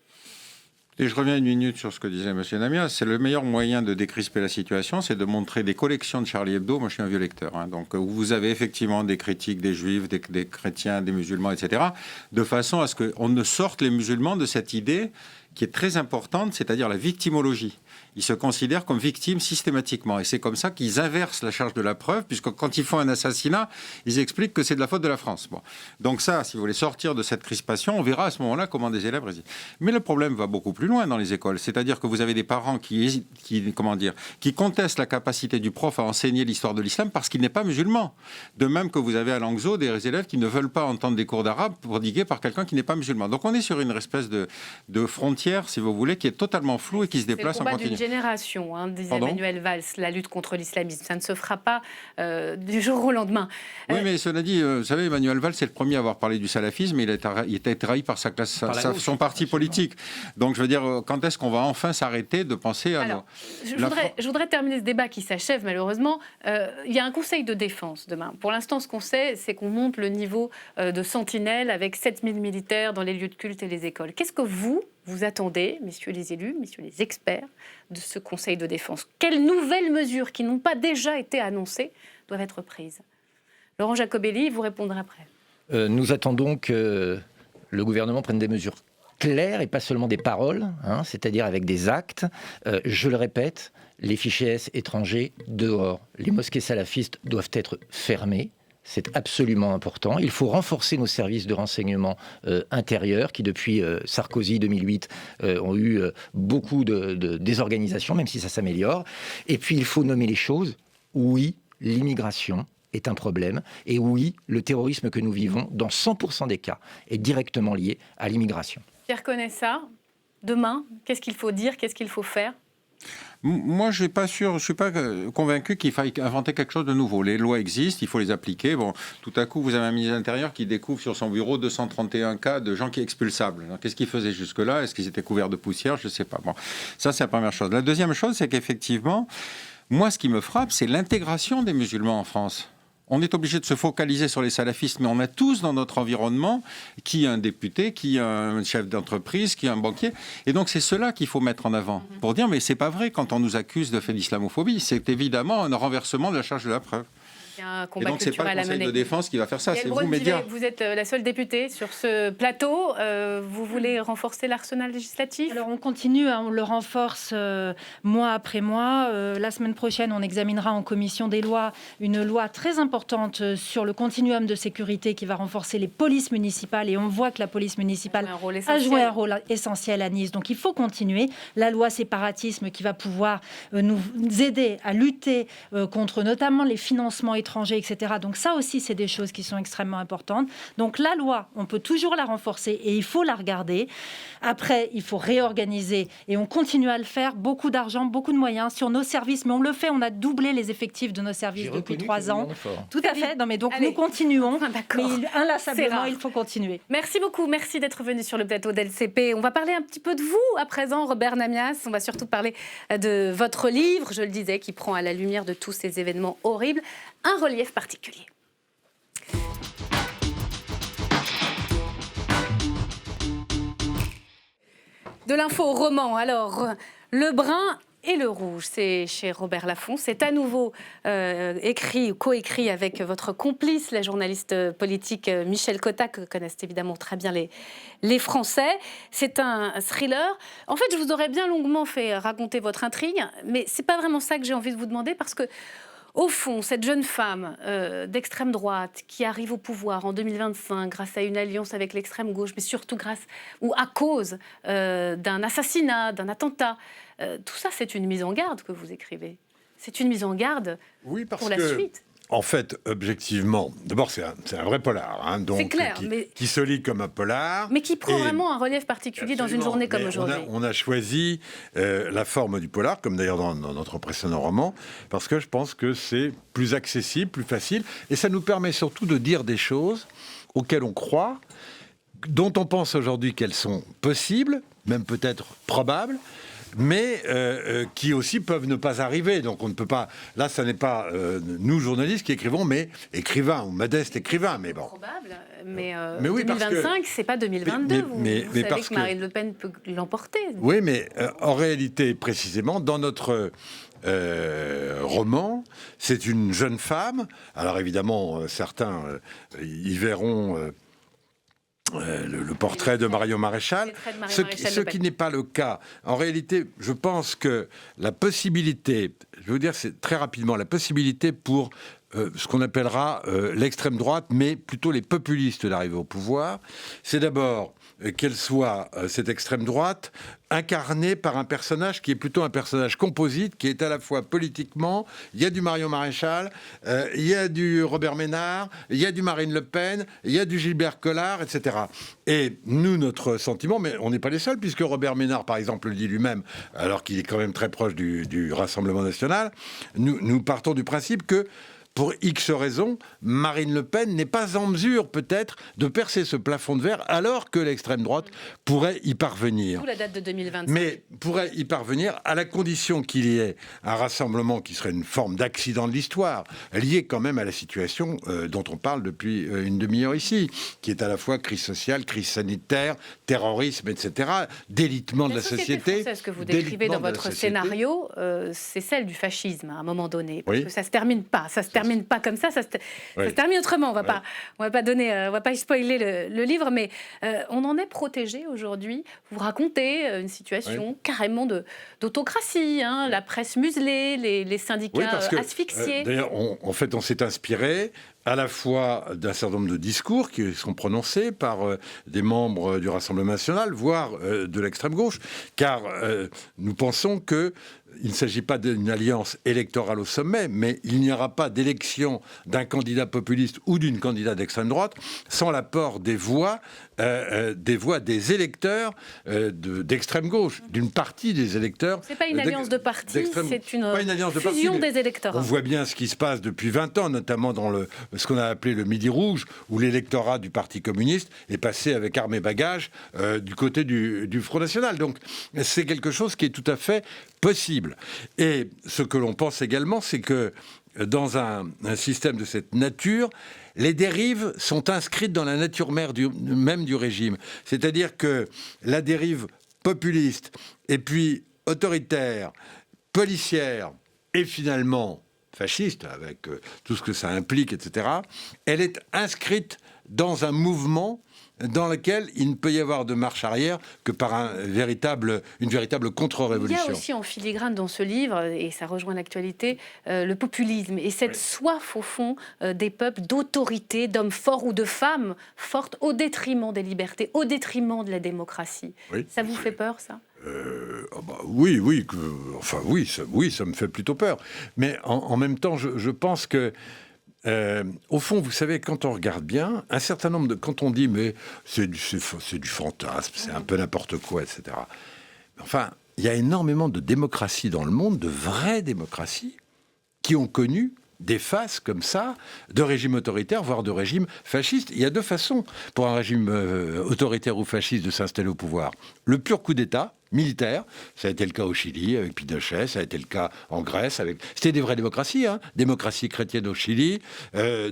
Et je reviens une minute sur ce que disait M. Namias. C'est le meilleur moyen de décrisper la situation, c'est de montrer des collections de Charlie Hebdo. Moi, je suis un vieux lecteur. Donc, où vous avez effectivement des critiques des juifs, des chrétiens, des musulmans, etc., de façon à ce qu'on ne sorte les musulmans de cette idée qui est très importante, c'est-à-dire la victimologie. Ils se considèrent comme victimes systématiquement. Et c'est comme ça qu'ils inversent la charge de la preuve, puisque quand ils font un assassinat, ils expliquent que c'est de la faute de la France. Bon. Donc ça, si vous voulez sortir de cette crispation, on verra à ce moment-là comment des élèves résistent. Mais le problème va beaucoup plus loin dans les écoles. C'est-à-dire que vous avez des parents qui contestent la capacité du prof à enseigner l'histoire de l'islam parce qu'il n'est pas musulman. De même que vous avez à Langso des élèves qui ne veulent pas entendre des cours d'arabe prodigués par quelqu'un qui n'est pas musulman. Donc on est sur une espèce de frontière, si vous voulez, qui est totalement floue et qui se déplace en continu.
Génération, disait Manuel Valls, la lutte contre l'islamisme. Ça ne se fera pas du jour au lendemain.
Oui, mais cela dit, vous savez, Manuel Valls, c'est le premier à avoir parlé du salafisme, mais il a été trahi par sa classe, son parti politique. Donc, je veux dire, quand est-ce qu'on va enfin s'arrêter de penser à...
Je voudrais terminer ce débat qui s'achève, malheureusement. Il y a un conseil de défense demain. Pour l'instant, ce qu'on sait, c'est qu'on monte le niveau de sentinelle avec 7000 militaires dans les lieux de culte et les écoles. Qu'est-ce que vous attendez, messieurs les élus, messieurs les experts, de ce Conseil de défense? Quelles nouvelles mesures qui n'ont pas déjà été annoncées doivent être prises? Laurent Jacobelli, vous répondrez après.
Nous attendons que le gouvernement prenne des mesures claires et pas seulement des paroles, c'est-à-dire avec des actes. Je le répète, les fichiers S étrangers dehors. Les mosquées salafistes doivent être fermées. C'est absolument important. Il faut renforcer nos services de renseignement intérieur qui, depuis Sarkozy 2008, ont eu beaucoup de désorganisation, même si ça s'améliore. Et puis, il faut nommer les choses. Oui, l'immigration est un problème. Et oui, le terrorisme que nous vivons, dans 100% des cas, est directement lié à l'immigration.
Pierre Conessa, demain, qu'est-ce qu'il faut dire, qu'est-ce qu'il faut faire ?
Moi, je ne suis pas convaincu qu'il faille inventer quelque chose de nouveau. Les lois existent, il faut les appliquer. Bon, tout à coup, vous avez un ministre de l'Intérieur qui découvre sur son bureau 231 cas de gens qui sont expulsables. Qu'est-ce qu'ils faisaient jusque-là? Est-ce qu'ils étaient couverts de poussière? Je ne sais pas. Bon, ça, c'est la première chose. La deuxième chose, c'est qu'effectivement, moi, ce qui me frappe, c'est l'intégration des musulmans en France. On est obligé de se focaliser sur les salafistes, mais on a tous dans notre environnement qui est un député, qui est un chef d'entreprise, qui est un banquier. Et donc, c'est cela qu'il faut mettre en avant pour dire, mais c'est pas vrai quand on nous accuse de fait d'islamophobie. C'est évidemment un renversement de la charge de la preuve.
Il y a un combat
et donc, c'est pas le Conseil de défense qui va faire ça, c'est vous, médias.
Vous êtes la seule députée sur ce plateau. Vous voulez renforcer l'arsenal législatif?
Alors, on continue, on le renforce mois après mois. La semaine prochaine, on examinera en commission des lois une loi très importante sur le continuum de sécurité qui va renforcer les polices municipales. Et on voit que la police municipale a joué un rôle essentiel à Nice. Donc, il faut continuer. La loi séparatisme qui va pouvoir nous aider à lutter contre notamment les financements étrangers, etc. Donc ça aussi, c'est des choses qui sont extrêmement importantes. Donc la loi, on peut toujours la renforcer et il faut la regarder. Après, il faut réorganiser et on continue à le faire. Beaucoup d'argent, beaucoup de moyens sur nos services, mais on le fait. On a doublé les effectifs de nos services depuis 3 ans. Tout à fait. Non, mais donc nous continuons. Mais inlassablement, il faut continuer.
Merci beaucoup. Merci d'être venu sur le plateau d'LCP. On va parler un petit peu de vous à présent, Robert Namias. On va surtout parler de votre livre, je le disais, qui prend à la lumière de tous ces événements horribles. un relief particulier. De l'info au roman, alors, le brun et le rouge, c'est chez Robert Laffont. C'est à nouveau coécrit avec votre complice, la journaliste politique Michel Cotta, que connaissent évidemment très bien les Français. C'est un thriller. En fait, je vous aurais bien longuement fait raconter votre intrigue, mais c'est pas vraiment ça que j'ai envie de vous demander, parce que au fond, cette jeune femme d'extrême droite qui arrive au pouvoir en 2025 grâce à une alliance avec l'extrême gauche, mais surtout grâce ou à cause d'un assassinat, d'un attentat, tout ça, c'est une mise en garde que vous écrivez. C'est une mise en garde pour la suite.
En fait, objectivement, d'abord, c'est un vrai polar, hein, donc,
c'est clair,
qui se lit comme un polar.
Mais qui prend vraiment un relief particulier dans une journée comme aujourd'hui.
On a choisi la forme du polar, comme d'ailleurs dans notre précédent roman, parce que je pense que c'est plus accessible, plus facile, et ça nous permet surtout de dire des choses auxquelles on croit, dont on pense aujourd'hui qu'elles sont possibles, même peut-être probables, mais qui aussi peuvent ne pas arriver. Donc on ne peut pas... Là, ça n'est pas nous, journalistes, qui écrivons, mais écrivains, ou modestes écrivains. Mais bon.
Probable, mais
oui,
2025, c'est pas 2022. Vous savez que Marine Le Pen peut l'emporter.
Oui, mais en réalité, précisément, dans notre... roman, c'est une jeune femme. Alors évidemment, certains y verront le portrait de Marion Maréchal, ce qui n'est pas le cas. En réalité, je pense que la possibilité, je vais vous dire c'est très rapidement, la possibilité pour ce qu'on appellera l'extrême droite, mais plutôt les populistes d'arriver au pouvoir, c'est d'abord qu'elle soit, cette extrême droite, incarnée par un personnage qui est plutôt un personnage composite, qui est à la fois politiquement, il y a du Marion Maréchal, il y a du Robert Ménard, il y a du Marine Le Pen, il y a du Gilbert Collard, etc. Et nous, notre sentiment, mais on n'est pas les seuls, puisque Robert Ménard, par exemple, le dit lui-même, alors qu'il est quand même très proche du Rassemblement national, nous partons du principe que pour X raisons, Marine Le Pen n'est pas en mesure, peut-être, de percer ce plafond de verre, alors que l'extrême droite pourrait y parvenir.
D'où la date de 2025.
Mais pourrait y parvenir à la condition qu'il y ait un rassemblement qui serait une forme d'accident de l'histoire, lié quand même à la situation dont on parle depuis une demi-heure ici, qui est à la fois crise sociale, crise sanitaire, terrorisme, etc., délitement de la société.
Ce que vous décrivez dans votre scénario, c'est celle du fascisme, à un moment donné. Parce que ça ne se termine pas. Ça se termine pas comme ça, ça se termine autrement. On va pas spoiler le livre, mais on en est protégé aujourd'hui. Vous racontez une situation carrément d'autocratie, hein, la presse muselée, les syndicats asphyxiés.
D'ailleurs, en fait, on s'est inspiré à la fois d'un certain nombre de discours qui sont prononcés par des membres du Rassemblement national, voire de l'extrême gauche, car nous pensons que il ne s'agit pas d'une alliance électorale au sommet, mais il n'y aura pas d'élection d'un candidat populiste ou d'une candidate d'extrême droite sans l'apport des voix des électeurs d'extrême gauche, d'une partie des électeurs.
C'est pas une alliance de partis, c'est une fusion des électeurs.
On voit bien ce qui se passe depuis 20 ans, notamment dans ce qu'on a appelé le Midi Rouge, où l'électorat du Parti communiste est passé avec armes et bagages du côté du Front National. Donc c'est quelque chose qui est tout à fait possible. Et ce que l'on pense également, c'est que dans un système de cette nature, les dérives sont inscrites dans la nature même du régime. C'est-à-dire que la dérive populiste, et puis autoritaire, policière, et finalement fasciste, avec tout ce que ça implique, etc., elle est inscrite dans un mouvement dans lequel il ne peut y avoir de marche arrière que par une véritable contre-révolution.
Il y a aussi en filigrane dans ce livre, et ça rejoint l'actualité, le populisme et cette soif au fond des peuples d'autorité, d'hommes forts ou de femmes fortes au détriment des libertés, au détriment de la démocratie. Ça vous fait peur, ça ?
Oui, ça me fait plutôt peur. Mais en même temps, je pense que au fond, vous savez, quand on regarde bien, un certain nombre de... Quand on dit, mais c'est du fantasme, c'est un peu n'importe quoi, etc. Enfin, il y a énormément de démocraties dans le monde, de vraies démocraties, qui ont connu des faces comme ça de régimes autoritaires, voire de régimes fascistes. Il y a deux façons pour un régime autoritaire ou fasciste de s'installer au pouvoir. Le pur coup d'État militaire, ça a été le cas au Chili avec Pinochet, ça a été le cas en Grèce. C'était des vraies démocraties, hein. Démocratie chrétienne au Chili,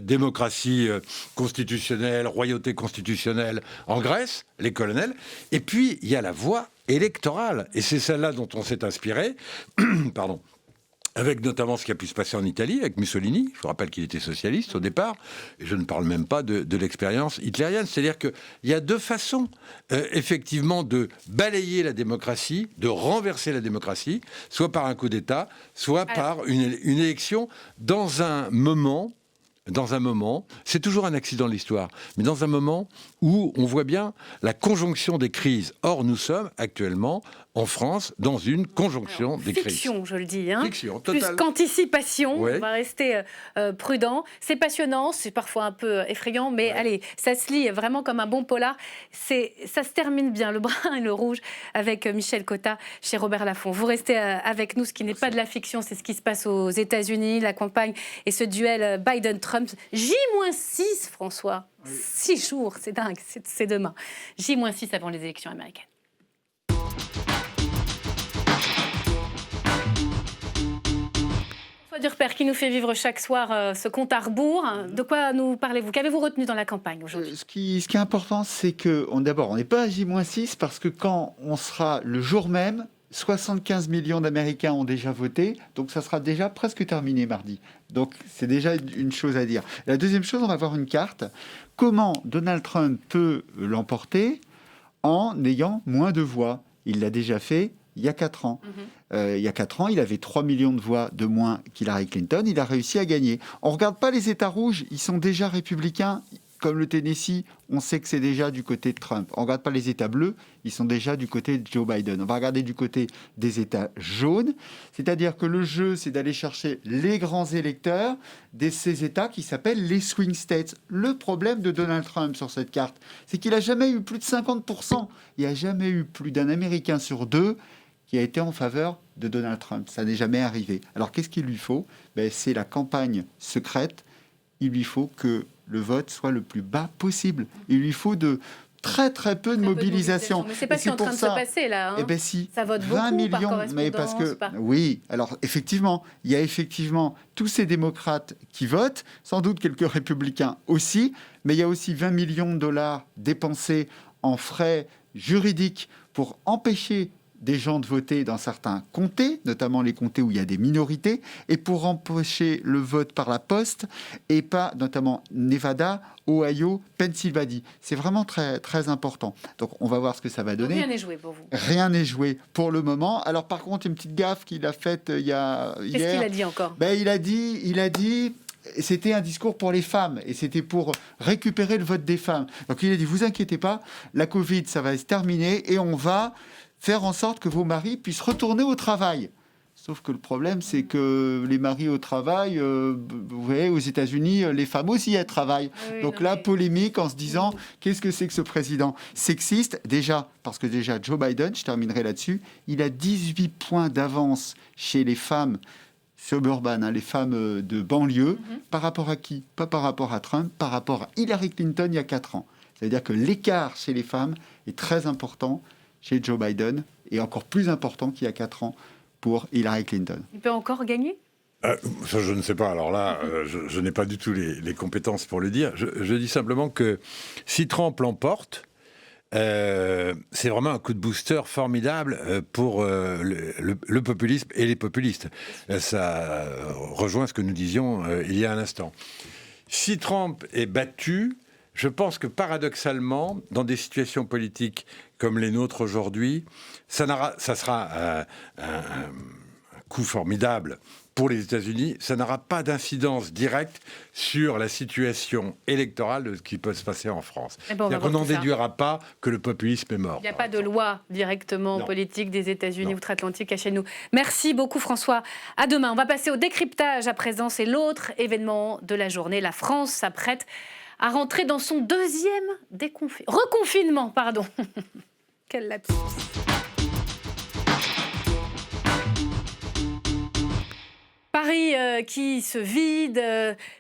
démocratie constitutionnelle, royauté constitutionnelle en Grèce, les colonels. Et puis, il y a la voie électorale. Et c'est celle-là dont on s'est inspiré. Pardon. Avec notamment ce qui a pu se passer en Italie, avec Mussolini. Je vous rappelle qu'il était socialiste au départ. Et je ne parle même pas de l'expérience hitlérienne. C'est-à-dire qu'il y a deux façons, effectivement, de balayer la démocratie, de renverser la démocratie, soit par un coup d'État, soit par une élection dans un moment, c'est toujours un accident de l'histoire, mais dans un moment où on voit bien la conjonction des crises. Or, nous sommes actuellement en France dans une conjonction des crises.
Fiction, je le dis. Hein.
Fiction, totale.
Plus qu'anticipation,
Ouais.
on va rester prudent. C'est passionnant, c'est parfois un peu effrayant, mais allez, ça se lit vraiment comme un bon polar. Ça se termine bien, le brun et le rouge, avec Michel Cotta chez Robert Laffont. Vous restez avec nous, ce qui n'est pas de la fiction, c'est ce qui se passe aux États-Unis, la campagne et ce duel Biden-Trump. J-6, François. 6 jours, c'est dingue, c'est demain. J-6 avant les élections américaines. François Durper qui nous fait vivre chaque soir ce compte à rebours. De quoi nous parlez-vous? Qu'avez-vous retenu dans la campagne aujourd'hui?
Ce qui est important, c'est que d'abord, on n'est pas à J-6 parce que quand on sera le jour même, 75 millions d'Américains ont déjà voté, donc ça sera déjà presque terminé mardi. Donc c'est déjà une chose à dire. La deuxième chose, on va voir une carte. Comment Donald Trump peut l'emporter en ayant moins de voix? Il l'a déjà fait il y a 4 ans. Il y a 4 ans, il avait 3 millions de voix de moins qu'Hillary Clinton. Il a réussi à gagner. On ne regarde pas les États rouges, ils sont déjà républicains. Comme le Tennessee, on sait que c'est déjà du côté de Trump. On ne regarde pas les États bleus, ils sont déjà du côté de Joe Biden. On va regarder du côté des États jaunes, c'est-à-dire que le jeu, c'est d'aller chercher les grands électeurs de ces États qui s'appellent les swing states. Le problème de Donald Trump sur cette carte, c'est qu'il n'a jamais eu plus de 50%. Il n'y a jamais eu plus d'un Américain sur 2 qui a été en faveur de Donald Trump. Ça n'est jamais arrivé. Alors qu'est-ce qu'il lui faut? C'est la campagne secrète. Il lui faut que le vote soit le plus bas possible. Il lui faut de très peu de mobilisation.
Mais c'est pas ce qui est en train de se passer là. Hein.
Eh ben si,
ça vote
20
beaucoup
millions,
par correspondance.
mais parce que oui. Alors effectivement, il y a effectivement tous ces démocrates qui votent, sans doute quelques républicains aussi, mais il y a aussi 20 millions de dollars dépensés en frais juridiques pour empêcher des gens de voter dans certains comtés, notamment les comtés où il y a des minorités, et pour empêcher le vote par la poste, et pas notamment Nevada, Ohio, Pennsylvanie. C'est vraiment très important. Donc on va voir ce que ça va donner.
Rien n'est joué pour vous.
Rien n'est joué pour le moment. Alors par contre, une petite gaffe qu'il a faite hier.
Qu'est-ce qu'il a dit encore?
Il a dit... C'était un discours pour les femmes et c'était pour récupérer le vote des femmes. Donc il a dit, vous inquiétez pas, la Covid, ça va se terminer et on va faire en sorte que vos maris puissent retourner au travail. Sauf que le problème, c'est que les maris au travail, vous voyez, aux États-Unis, les femmes aussi, elles travaillent. Oui, donc là, polémique en se disant, qu'est-ce que c'est que ce président sexiste? Déjà, parce que déjà, Joe Biden, je terminerai là-dessus, il a 18 points d'avance chez les femmes suburbanes, les femmes de banlieue, par rapport à qui? Pas par rapport à Trump, par rapport à Hillary Clinton il y a 4 ans. C'est-à-dire que l'écart chez les femmes est très important chez Joe Biden et encore plus important qu'il y a 4 ans pour Hillary Clinton.
Il peut encore gagner?
Ça, je ne sais pas. Alors là, je n'ai pas du tout les compétences pour le dire. Je dis simplement que si Trump l'emporte, c'est vraiment un coup de booster formidable pour le populisme et les populistes. Ça rejoint ce que nous disions il y a un instant. Si Trump est battu, je pense que paradoxalement, dans des situations politiques comme les nôtres aujourd'hui, ça sera un coup formidable pour les États-Unis. Ça n'aura pas d'incidence directe sur la situation électorale de ce qui peut se passer en France. On n'en déduira pas que le populisme est mort.
Il n'y a pas de loi directement politique des États-Unis outre-Atlantique à chez nous. Merci beaucoup François. À demain. On va passer au décryptage à présent. C'est l'autre événement de la journée. La France s'apprête à rentrer dans son deuxième reconfinement. Quel lapsus. Paris qui se vide,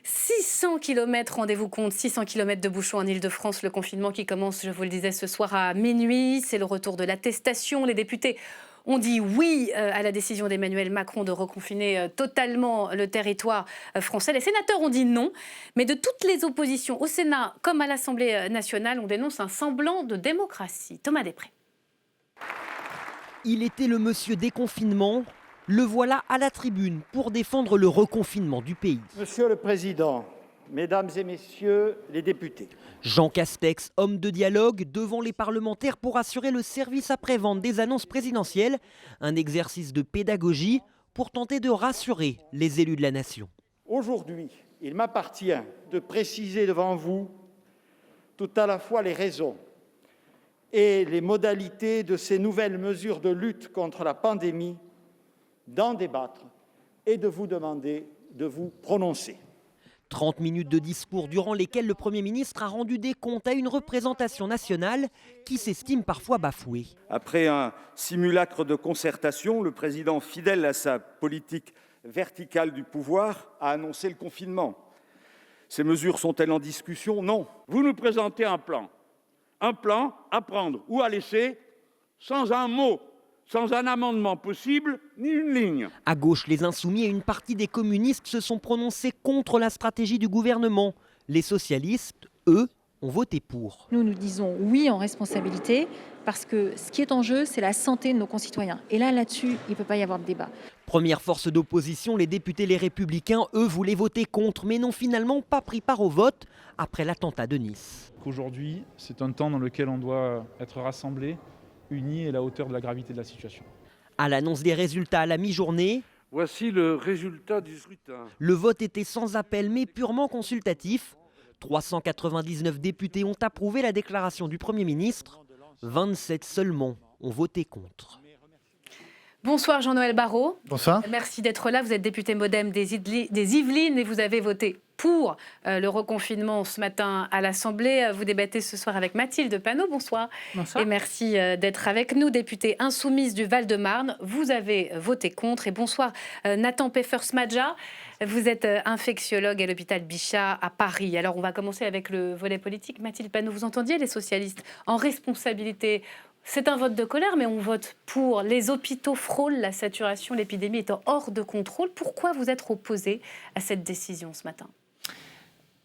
600 km, rendez-vous compte, 600 km de bouchons en Ile-de-France, le confinement qui commence, je vous le disais, ce soir à minuit, c'est le retour de l'attestation. Les députés ont dit oui à la décision d'Emmanuel Macron de reconfiner totalement le territoire français. Les sénateurs ont dit non, mais de toutes les oppositions, au Sénat comme à l'Assemblée nationale, on dénonce un semblant de démocratie. Thomas Després.
Il était le monsieur déconfinement. Le voilà à la tribune pour défendre le reconfinement du pays.
Monsieur le Président, Mesdames et Messieurs les députés.
Jean Castex, homme de dialogue, devant les parlementaires pour assurer le service après-vente des annonces présidentielles. Un exercice de pédagogie pour tenter de rassurer les élus de la nation.
Aujourd'hui, il m'appartient de préciser devant vous tout à la fois les raisons et les modalités de ces nouvelles mesures de lutte contre la pandémie, d'en débattre et de vous demander de vous prononcer.
30 minutes de discours durant lesquels le Premier ministre a rendu des comptes à une représentation nationale qui s'estime parfois bafouée.
Après un simulacre de concertation, le président, fidèle à sa politique verticale du pouvoir, a annoncé le confinement. Ces mesures sont-elles en discussion? Non. Vous nous présentez un plan à prendre ou à laisser, sans un mot, sans un amendement possible, ni une ligne.
À gauche, les Insoumis et une partie des communistes se sont prononcés contre la stratégie du gouvernement. Les socialistes, eux, ont voté pour.
Nous disons oui en responsabilité parce que ce qui est en jeu, c'est la santé de nos concitoyens. Et là-dessus, il ne peut pas y avoir de débat.
Première force d'opposition, les députés Les Républicains, eux, voulaient voter contre, mais n'ont finalement pas pris part au vote après l'attentat de Nice.
Aujourd'hui, c'est un temps dans lequel on doit être rassemblés, unis et à la hauteur de la gravité de la situation.
À l'annonce des résultats à la mi-journée,
voici le résultat du scrutin.
Le vote était sans appel mais purement consultatif. 399 députés ont approuvé la déclaration du Premier ministre. 27 seulement ont voté contre.
Bonsoir Jean-Noël Barrot.
Bonsoir.
Merci d'être là. Vous êtes député MoDem des Yvelines et vous avez voté pour le reconfinement ce matin à l'Assemblée. Vous débattez ce soir avec Mathilde Panot. Bonsoir.
Bonsoir.
Et merci d'être avec nous, députée insoumise du Val-de-Marne. Vous avez voté contre. Et bonsoir Nathan Peffers-Madja. Vous êtes infectiologue à l'hôpital Bichat à Paris. Alors on va commencer avec le volet politique. Mathilde Panot, vous entendiez les socialistes en responsabilité. C'est un vote de colère, mais on vote pour. Les hôpitaux frôlent la saturation, l'épidémie est hors de contrôle. Pourquoi vous êtes opposé à cette décision ce matin ?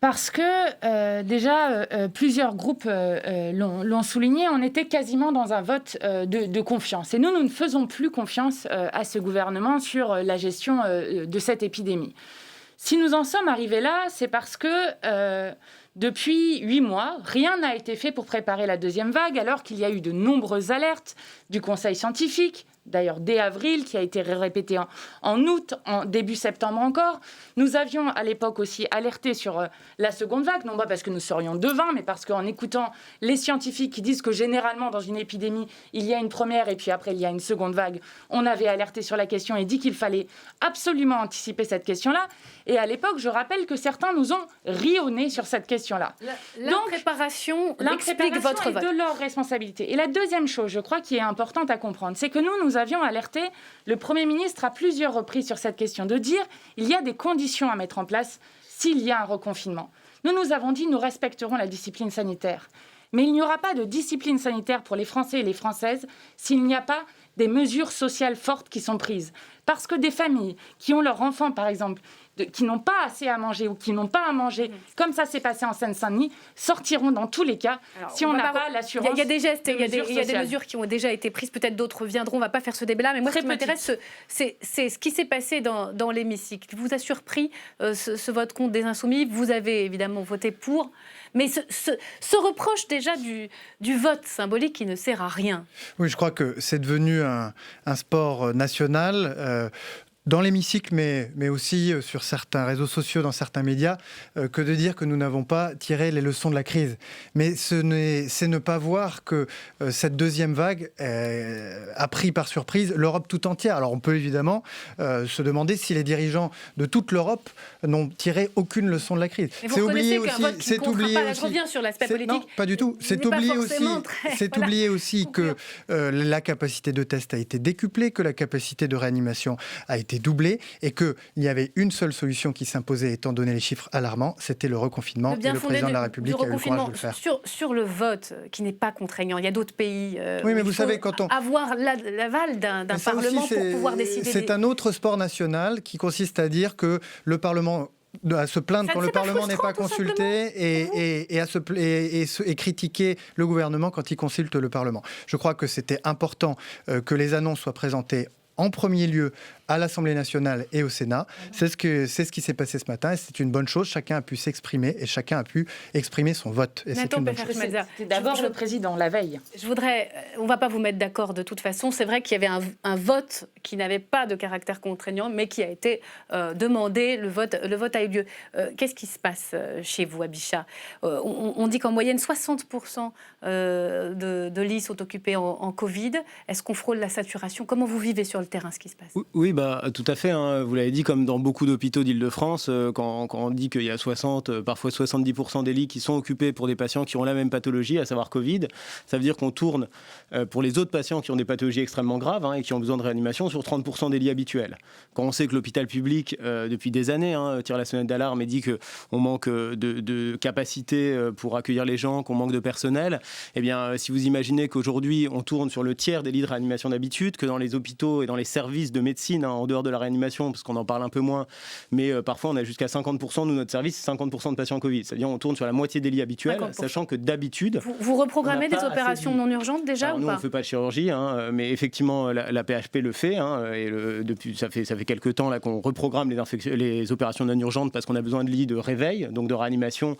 Parce que déjà, plusieurs groupes l'ont souligné, on était quasiment dans un vote de confiance. Et nous ne faisons plus confiance à ce gouvernement sur la gestion de cette épidémie. Si nous en sommes arrivés là, c'est parce que depuis 8 mois, rien n'a été fait pour préparer la deuxième vague, alors qu'il y a eu de nombreuses alertes du Conseil scientifique, d'ailleurs dès avril, qui a été répété en août, en début septembre encore. Nous avions à l'époque aussi alerté sur la seconde vague, non pas parce que nous serions devins, mais parce qu'en écoutant les scientifiques qui disent que généralement dans une épidémie, il y a une première et puis après il y a une seconde vague, on avait alerté sur la question et dit qu'il fallait absolument anticiper cette question-là. Et à l'époque, je rappelle que certains nous ont ri au nez sur cette question-là.
L'impréparation explique votre vote.
Est de leur responsabilité. Et la deuxième chose, je crois, qui est importante à comprendre, c'est que nous avions alerté le Premier ministre à plusieurs reprises sur cette question, de dire il y a des conditions à mettre en place s'il y a un reconfinement. Nous avons dit nous respecterons la discipline sanitaire. Mais il n'y aura pas de discipline sanitaire pour les Français et les Françaises s'il n'y a pas des mesures sociales fortes qui sont prises. Parce que des familles qui ont leurs enfants, par exemple, qui n'ont pas assez à manger ou qui n'ont pas à manger, comme ça s'est passé en Seine-Saint-Denis, sortiront dans tous les cas si on n'a pas l'assurance.
Il y a des gestes, il y a des mesures qui ont déjà été prises, peut-être d'autres viendront, on ne va pas faire ce débat-là, mais moi ce qui m'intéresse, c'est ce qui s'est passé dans l'hémicycle. Vous a surpris ce vote contre des Insoumis, vous avez évidemment voté pour, mais ce reproche déjà du vote symbolique qui ne sert à rien.
Oui, je crois que c'est devenu un sport national. Dans l'hémicycle, mais aussi sur certains réseaux sociaux, dans certains médias, que de dire que nous n'avons pas tiré les leçons de la crise. Mais c'est ne pas voir que cette deuxième vague a pris par surprise l'Europe tout entière. Alors on peut évidemment se demander si les dirigeants de toute l'Europe n'ont tiré aucune leçon de la crise.
Et vous reconnaissez qu'un vote qui ne comptera pas, là je reviens sur l'aspect politique.
Non, pas du tout. C'est oublier aussi que la capacité de test a été décuplée, que la capacité de réanimation a été été doublé et qu'il y avait une seule solution qui s'imposait étant donné les chiffres alarmants, c'était le reconfinement. Et le président de la République a eu le courage de le faire.
Sur le vote qui n'est pas contraignant, il y a d'autres pays
oui, mais
où
vous
il faut
savez, quand on...
avoir l'aval d'un Parlement aussi, pour pouvoir décider.
C'est un autre sport national qui consiste à dire que le Parlement... à se plaindre quand le Parlement n'est pas consulté et critiquer le gouvernement quand il consulte le Parlement. Je crois que c'était important que les annonces soient présentées en premier lieu à l'Assemblée nationale et au Sénat. C'est ce qui s'est passé ce matin et c'est une bonne chose. Chacun a pu s'exprimer et chacun a pu exprimer son vote. Et c'est une bonne chose.
C'est d'abord le président, la veille.
On ne va pas vous mettre d'accord de toute façon. C'est vrai qu'il y avait un vote qui n'avait pas de caractère contraignant, mais qui a été demandé. Le vote a eu lieu. Qu'est-ce qui se passe chez vous, à Bichat ? On dit qu'en moyenne, 60% de lits sont occupés en Covid. Est-ce qu'on frôle la saturation ? Comment vous vivez sur le terrain ce qui se passe ?
Oui, tout à fait. Vous l'avez dit, comme dans beaucoup d'hôpitaux d'Île-de-France, quand on dit qu'il y a 60, parfois 70% des lits qui sont occupés pour des patients qui ont la même pathologie, à savoir Covid, ça veut dire qu'on tourne pour les autres patients qui ont des pathologies extrêmement graves et qui ont besoin de réanimation sur 30% des lits habituels. Quand on sait que l'hôpital public, depuis des années, tire la sonnette d'alarme et dit qu'on manque de capacité pour accueillir les gens, qu'on manque de personnel, eh bien, si vous imaginez qu'aujourd'hui, on tourne sur le tiers des lits de réanimation d'habitude, que dans les hôpitaux et dans les services de médecine, en dehors de la réanimation, parce qu'on en parle un peu moins, mais parfois on a jusqu'à 50% de notre service, 50% de patients Covid. C'est-à-dire on tourne sur la moitié des lits habituels, sachant que d'habitude...
Vous reprogrammez des opérations non urgentes déjà?
Alors,
ou
nous,
pas?
on ne fait pas de chirurgie, mais effectivement, la PHP le fait. Depuis, ça fait quelques temps là, qu'on reprogramme les opérations non urgentes parce qu'on a besoin de lits de réveil, donc de réanimation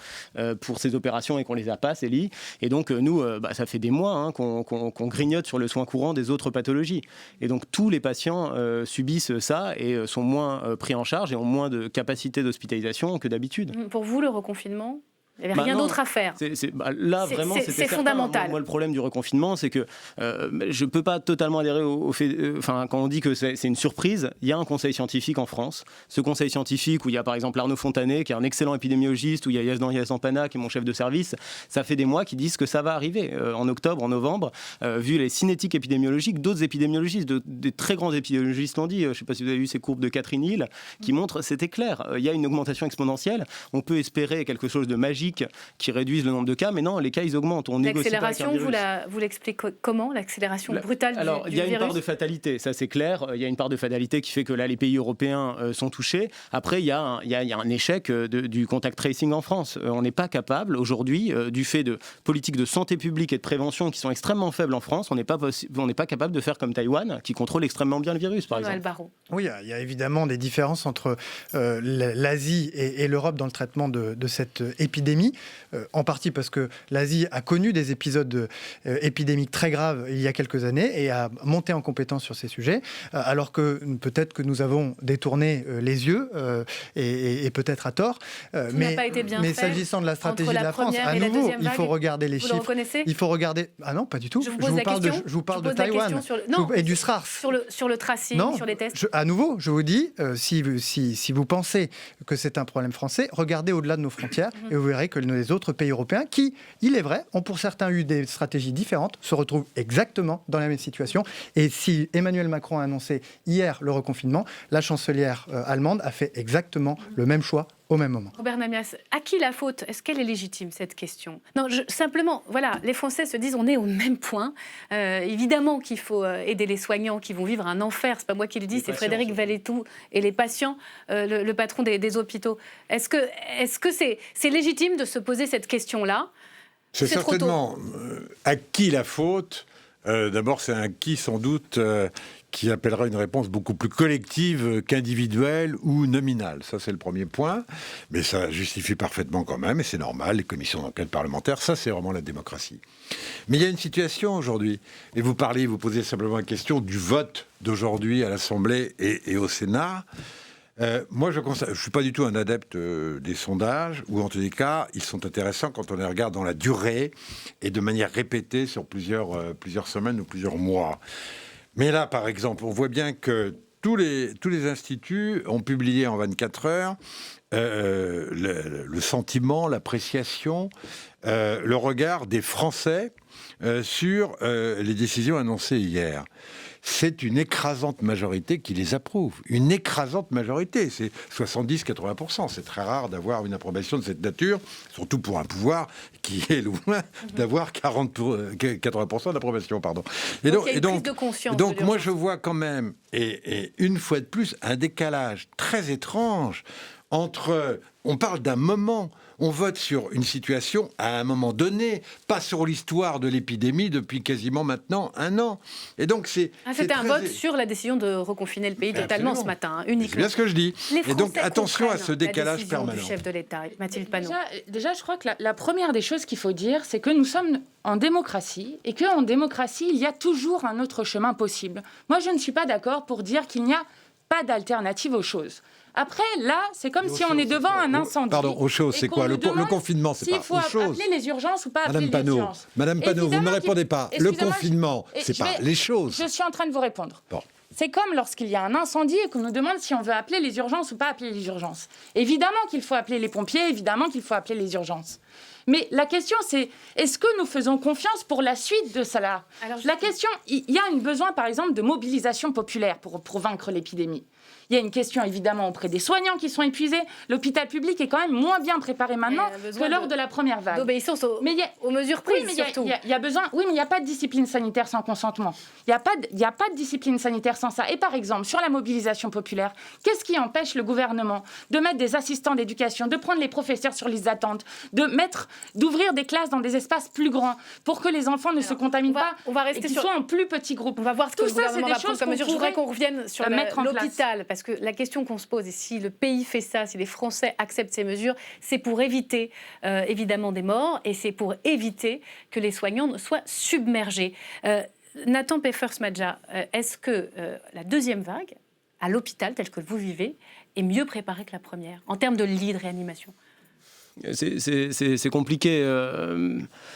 pour ces opérations et qu'on les a pas, ces lits. Et donc, nous, ça fait des mois qu'on grignote sur le soin courant des autres pathologies. Et donc, tous les patients subissent ça et sont moins pris en charge et ont moins de capacité d'hospitalisation que d'habitude.
Pour vous, le reconfinement, il n'y avait rien d'autre à faire.
Là, vraiment, c'est
fondamental.
Moi, le problème du reconfinement, c'est que je ne peux pas totalement adhérer au fait... quand on dit que c'est une surprise, il y a un conseil scientifique en France. Ce conseil scientifique, où il y a par exemple Arnaud Fontanet, qui est un excellent épidémiologiste, où il y a Yazdan Yazampana, qui est mon chef de service, ça fait des mois qu'ils disent que ça va arriver. En octobre, en novembre, vu les cinétiques épidémiologiques, d'autres épidémiologistes, des très grands épidémiologistes l'ont dit. Je ne sais pas si vous avez vu ces courbes de Catherine Hill, qui montrent, c'était clair, il y a une augmentation exponentielle. On peut espérer quelque chose de magique qui réduisent le nombre de cas, mais non, les cas, ils augmentent.
L'accélération, vous l'expliquez comment? L'accélération brutale du virus?
Alors, il y a une part de fatalité, ça c'est clair. Il y a une part de fatalité qui fait que là, les pays européens sont touchés. Après, il y a un échec du contact tracing en France. On n'est pas capable, aujourd'hui, du fait de politiques de santé publique et de prévention qui sont extrêmement faibles en France, on n'est pas capable de faire comme Taïwan, qui contrôle extrêmement bien le virus, par exemple.
Oui, il y a évidemment des différences entre l'Asie et l'Europe dans le traitement de cette épidémie. En partie parce que l'Asie a connu des épisodes épidémiques très graves il y a quelques années et a monté en compétence sur ces sujets, alors que peut-être que nous avons détourné les yeux et peut-être à tort. Mais s'agissant de la stratégie de la France, à nouveau, il faut regarder les chiffres.
Il
faut regarder. Ah non, pas du tout. Je vous parle de Taïwan et du SRAS.
Sur le tracing, sur les tests.
À nouveau, je vous dis, si vous pensez que c'est un problème français, regardez au-delà de nos frontières et vous verrez que les autres pays européens qui, il est vrai, ont pour certains eu des stratégies différentes, se retrouvent exactement dans la même situation. Et si Emmanuel Macron a annoncé hier le reconfinement, la chancelière allemande a fait exactement le même choix au même moment.
Robert Namias, à qui la faute? Est-ce qu'elle est légitime, cette question? Non, simplement, voilà, les Français se disent on est au même point. Évidemment qu'il faut aider les soignants qui vont vivre un enfer. C'est pas moi qui le dis, c'est Frédéric Valletoux et les patients, le patron des hôpitaux. Est-ce que c'est légitime de se poser cette question-là?
C'est certainement à qui la faute. D'abord, c'est un qui sans doute qui appellera une réponse beaucoup plus collective qu'individuelle ou nominale. Ça, c'est le premier point. Mais ça justifie parfaitement quand même, et c'est normal, les commissions d'enquête parlementaires, ça, c'est vraiment la démocratie. Mais il y a une situation aujourd'hui, et vous posez simplement la question du vote d'aujourd'hui à l'Assemblée et au Sénat. Moi, je ne suis pas du tout un adepte des sondages, ou en tous les cas, ils sont intéressants quand on les regarde dans la durée et de manière répétée sur plusieurs semaines ou plusieurs mois. Mais là, par exemple, on voit bien que tous les instituts ont publié en 24 heures le sentiment, l'appréciation, le regard des Français sur les décisions annoncées hier. c'est une écrasante majorité qui les approuve. Une écrasante majorité, c'est 70-80%. C'est très rare d'avoir une approbation de cette nature, surtout pour un pouvoir qui est loin d'avoir 80% d'approbation. Pardon. Donc moi je vois quand même, et une fois de plus, un décalage très étrange entre... On parle d'un moment... On vote sur une situation à un moment donné, pas sur l'histoire de l'épidémie depuis quasiment maintenant 1 an. Et donc
c'était un vote sur la décision de reconfiner le pays totalement ce matin, uniquement.
C'est bien ce que je dis.
Et
donc attention à ce décalage permanent.
Du chef de l'État, Mathilde Panot.
Déjà, je crois que la première des choses qu'il faut dire, c'est que nous sommes en démocratie et qu'en démocratie, il y a toujours un autre chemin possible. Moi, je ne suis pas d'accord pour dire qu'il n'y a pas d'alternative aux choses. Après, là, c'est comme si on est devant un incendie.
Pardon, aux choses, c'est quoi le confinement, c'est pas aux choses.
S'il faut appeler les urgences ou pas appeler les urgences.
Madame Panot, vous ne me répondez pas. Le confinement, c'est pas les choses.
Je suis en train de vous répondre.
Bon.
C'est comme lorsqu'il y a un incendie et qu'on nous demande si on veut appeler les urgences ou pas appeler les urgences. Évidemment qu'il faut appeler les pompiers, évidemment qu'il faut appeler les urgences. Mais la question, c'est est-ce que nous faisons confiance pour la suite de cela ? La question, il y a un besoin, par exemple, de mobilisation populaire pour vaincre l'épidémie. Il y a une question, évidemment, auprès des soignants qui sont épuisés. L'hôpital public est quand même moins bien préparé maintenant que lors de la première vague.
D'obéissance aux mesures prises, surtout.
Il y a besoin... Oui, mais il n'y a pas de discipline sanitaire sans consentement. Il n'y a pas de discipline sanitaire sans ça. Et par exemple, sur la mobilisation populaire, qu'est-ce qui empêche le gouvernement de mettre des assistants d'éducation, de prendre les professeurs sur liste d'attente, d'ouvrir des classes dans des espaces plus grands pour que les enfants ne se contaminent pas et qu'ils soient en plus petits groupes.
On va voir ce que le gouvernement va prendre comme mesure. Je voudrais qu'on revienne sur l'hôpital, parce que la question qu'on se pose, et si le pays fait ça, si les Français acceptent ces mesures, c'est pour éviter évidemment des morts et c'est pour éviter que les soignants soient submergés. Nathan Peffers-Madja, est-ce que la deuxième vague, à l'hôpital, telle que vous vivez, est mieux préparée que la première, en termes de lits de réanimation ?
C'est compliqué.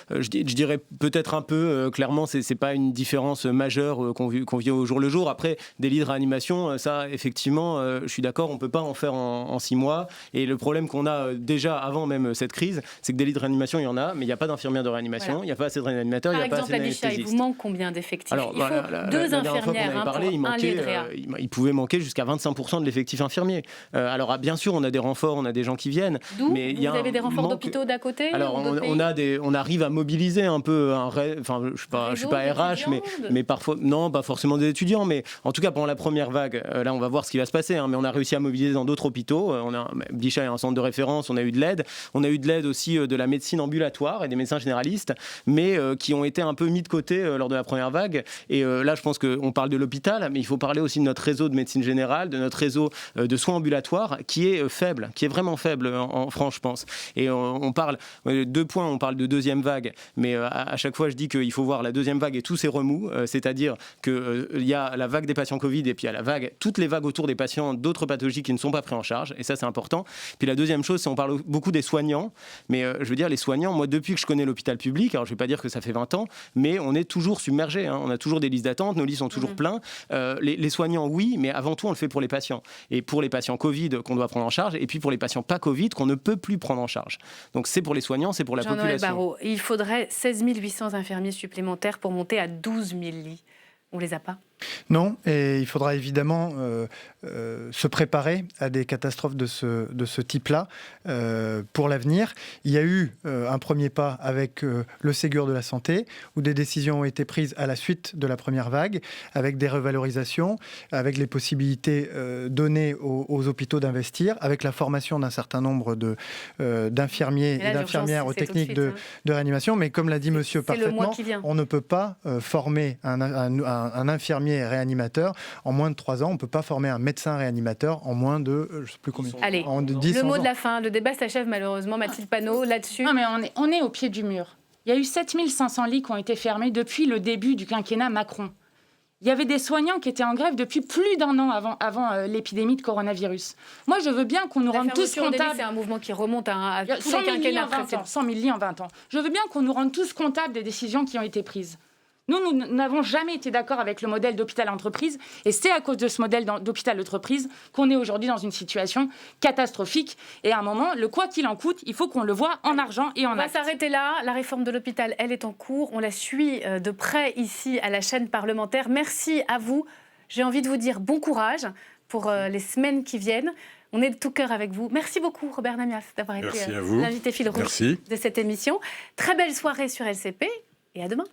Je dirais peut-être un peu, clairement, c'est pas une différence majeure qu'on vit au jour le jour. Après, des lits de réanimation, ça, effectivement, je suis d'accord, on peut pas en faire en 6 mois. Et le problème qu'on a déjà avant même cette crise, c'est que des lits de réanimation, il y en a, mais il n'y a pas d'infirmières de réanimation, il n'y a pas assez de réanimateurs, il n'y a pas assez d'anesthésistes.
Par exemple, il vous manque combien d'effectifs ? Il faut 2 infirmières, un lieu de réa.
Il pouvait manquer jusqu'à 25% de l'effectif infirmier. Alors, bien sûr, on a des renforts, on a des gens qui viennent. Mais il y a des
renforts d'hôpitaux d'à côté?
Alors, on arrive à mobiliser un peu enfin, je suis pas RH, mais parfois, non, pas forcément des étudiants, mais en tout cas, pendant la première vague, là, on va voir ce qui va se passer, hein, mais on a réussi à mobiliser dans d'autres hôpitaux. Bichat est un centre de référence, on a eu de l'aide. On a eu de l'aide aussi de la médecine ambulatoire et des médecins généralistes, mais qui ont été un peu mis de côté lors de la première vague. Et là, je pense qu'on parle de l'hôpital, mais il faut parler aussi de notre réseau de médecine générale, de notre réseau de soins ambulatoires, qui est faible, qui est vraiment faible en France, je pense. Et on parle, 2 points, on parle de deuxième vague, mais à chaque fois je dis qu'il faut voir la deuxième vague et tous ses remous, c'est-à-dire qu'il y a la vague des patients Covid et puis il y a toutes les vagues autour des patients d'autres pathologies qui ne sont pas pris en charge, et ça c'est important. Puis la deuxième chose, c'est on parle beaucoup des soignants, mais je veux dire les soignants, moi depuis que je connais l'hôpital public, alors je ne vais pas dire que ça fait 20 ans, mais on est toujours submergé, hein, on a toujours des listes d'attente, nos lits sont toujours pleins. Les soignants, oui, mais avant tout on le fait pour les patients, et pour les patients Covid qu'on doit prendre en charge, et puis pour les patients pas Covid qu'on ne peut plus prendre en charge. Donc c'est pour les soignants, c'est pour la
Jean-Noël
population.
Barrot, il faudrait 16 800 infirmiers supplémentaires pour monter à 12 000 lits. On ne les a pas ?
Non, et il faudra évidemment se préparer à des catastrophes de ce type-là pour l'avenir. Il y a eu un premier pas avec le Ségur de la santé, où des décisions ont été prises à la suite de la première vague, avec des revalorisations, avec les possibilités données aux hôpitaux d'investir, avec la formation d'un certain nombre d'infirmiers et d'infirmières aux techniques de réanimation. Mais comme l'a dit monsieur parfaitement, on ne peut pas former un infirmier réanimateur en moins de 3 ans. On ne peut pas former un médecin réanimateur en moins de, je ne sais plus combien,
Allez,
en 10
le mot
ans.
de la fin. Le débat s'achève malheureusement. Mathilde Panot, là-dessus.
Non, mais on est au pied du mur. Il y a eu 7500 lits qui ont été fermés depuis le début du quinquennat Macron. Il y avait des soignants qui étaient en grève depuis plus d'1 an avant l'épidémie de coronavirus. Moi, je veux bien qu'on nous rende tous comptables.
C'est un mouvement qui remonte à tous
100
les
000
quinquennats
lits en 20 ans. 100 000 lits en 20 ans. Je veux bien qu'on nous rende tous comptables des décisions qui ont été prises. Nous n'avons jamais été d'accord avec le modèle d'hôpital-entreprise, et c'est à cause de ce modèle d'hôpital-entreprise qu'on est aujourd'hui dans une situation catastrophique. Et à un moment, le quoi qu'il en coûte, il faut qu'on le voit en argent et en actes.
On va s'arrêter là. La réforme de l'hôpital, elle est en cours. On la suit de près ici à la chaîne parlementaire. Merci à vous. J'ai envie de vous dire bon courage pour les semaines qui viennent. On est de tout cœur avec vous. Merci beaucoup, Robert Namias, d'avoir été l'invité fil rouge de cette émission. Très belle soirée sur LCP et à demain.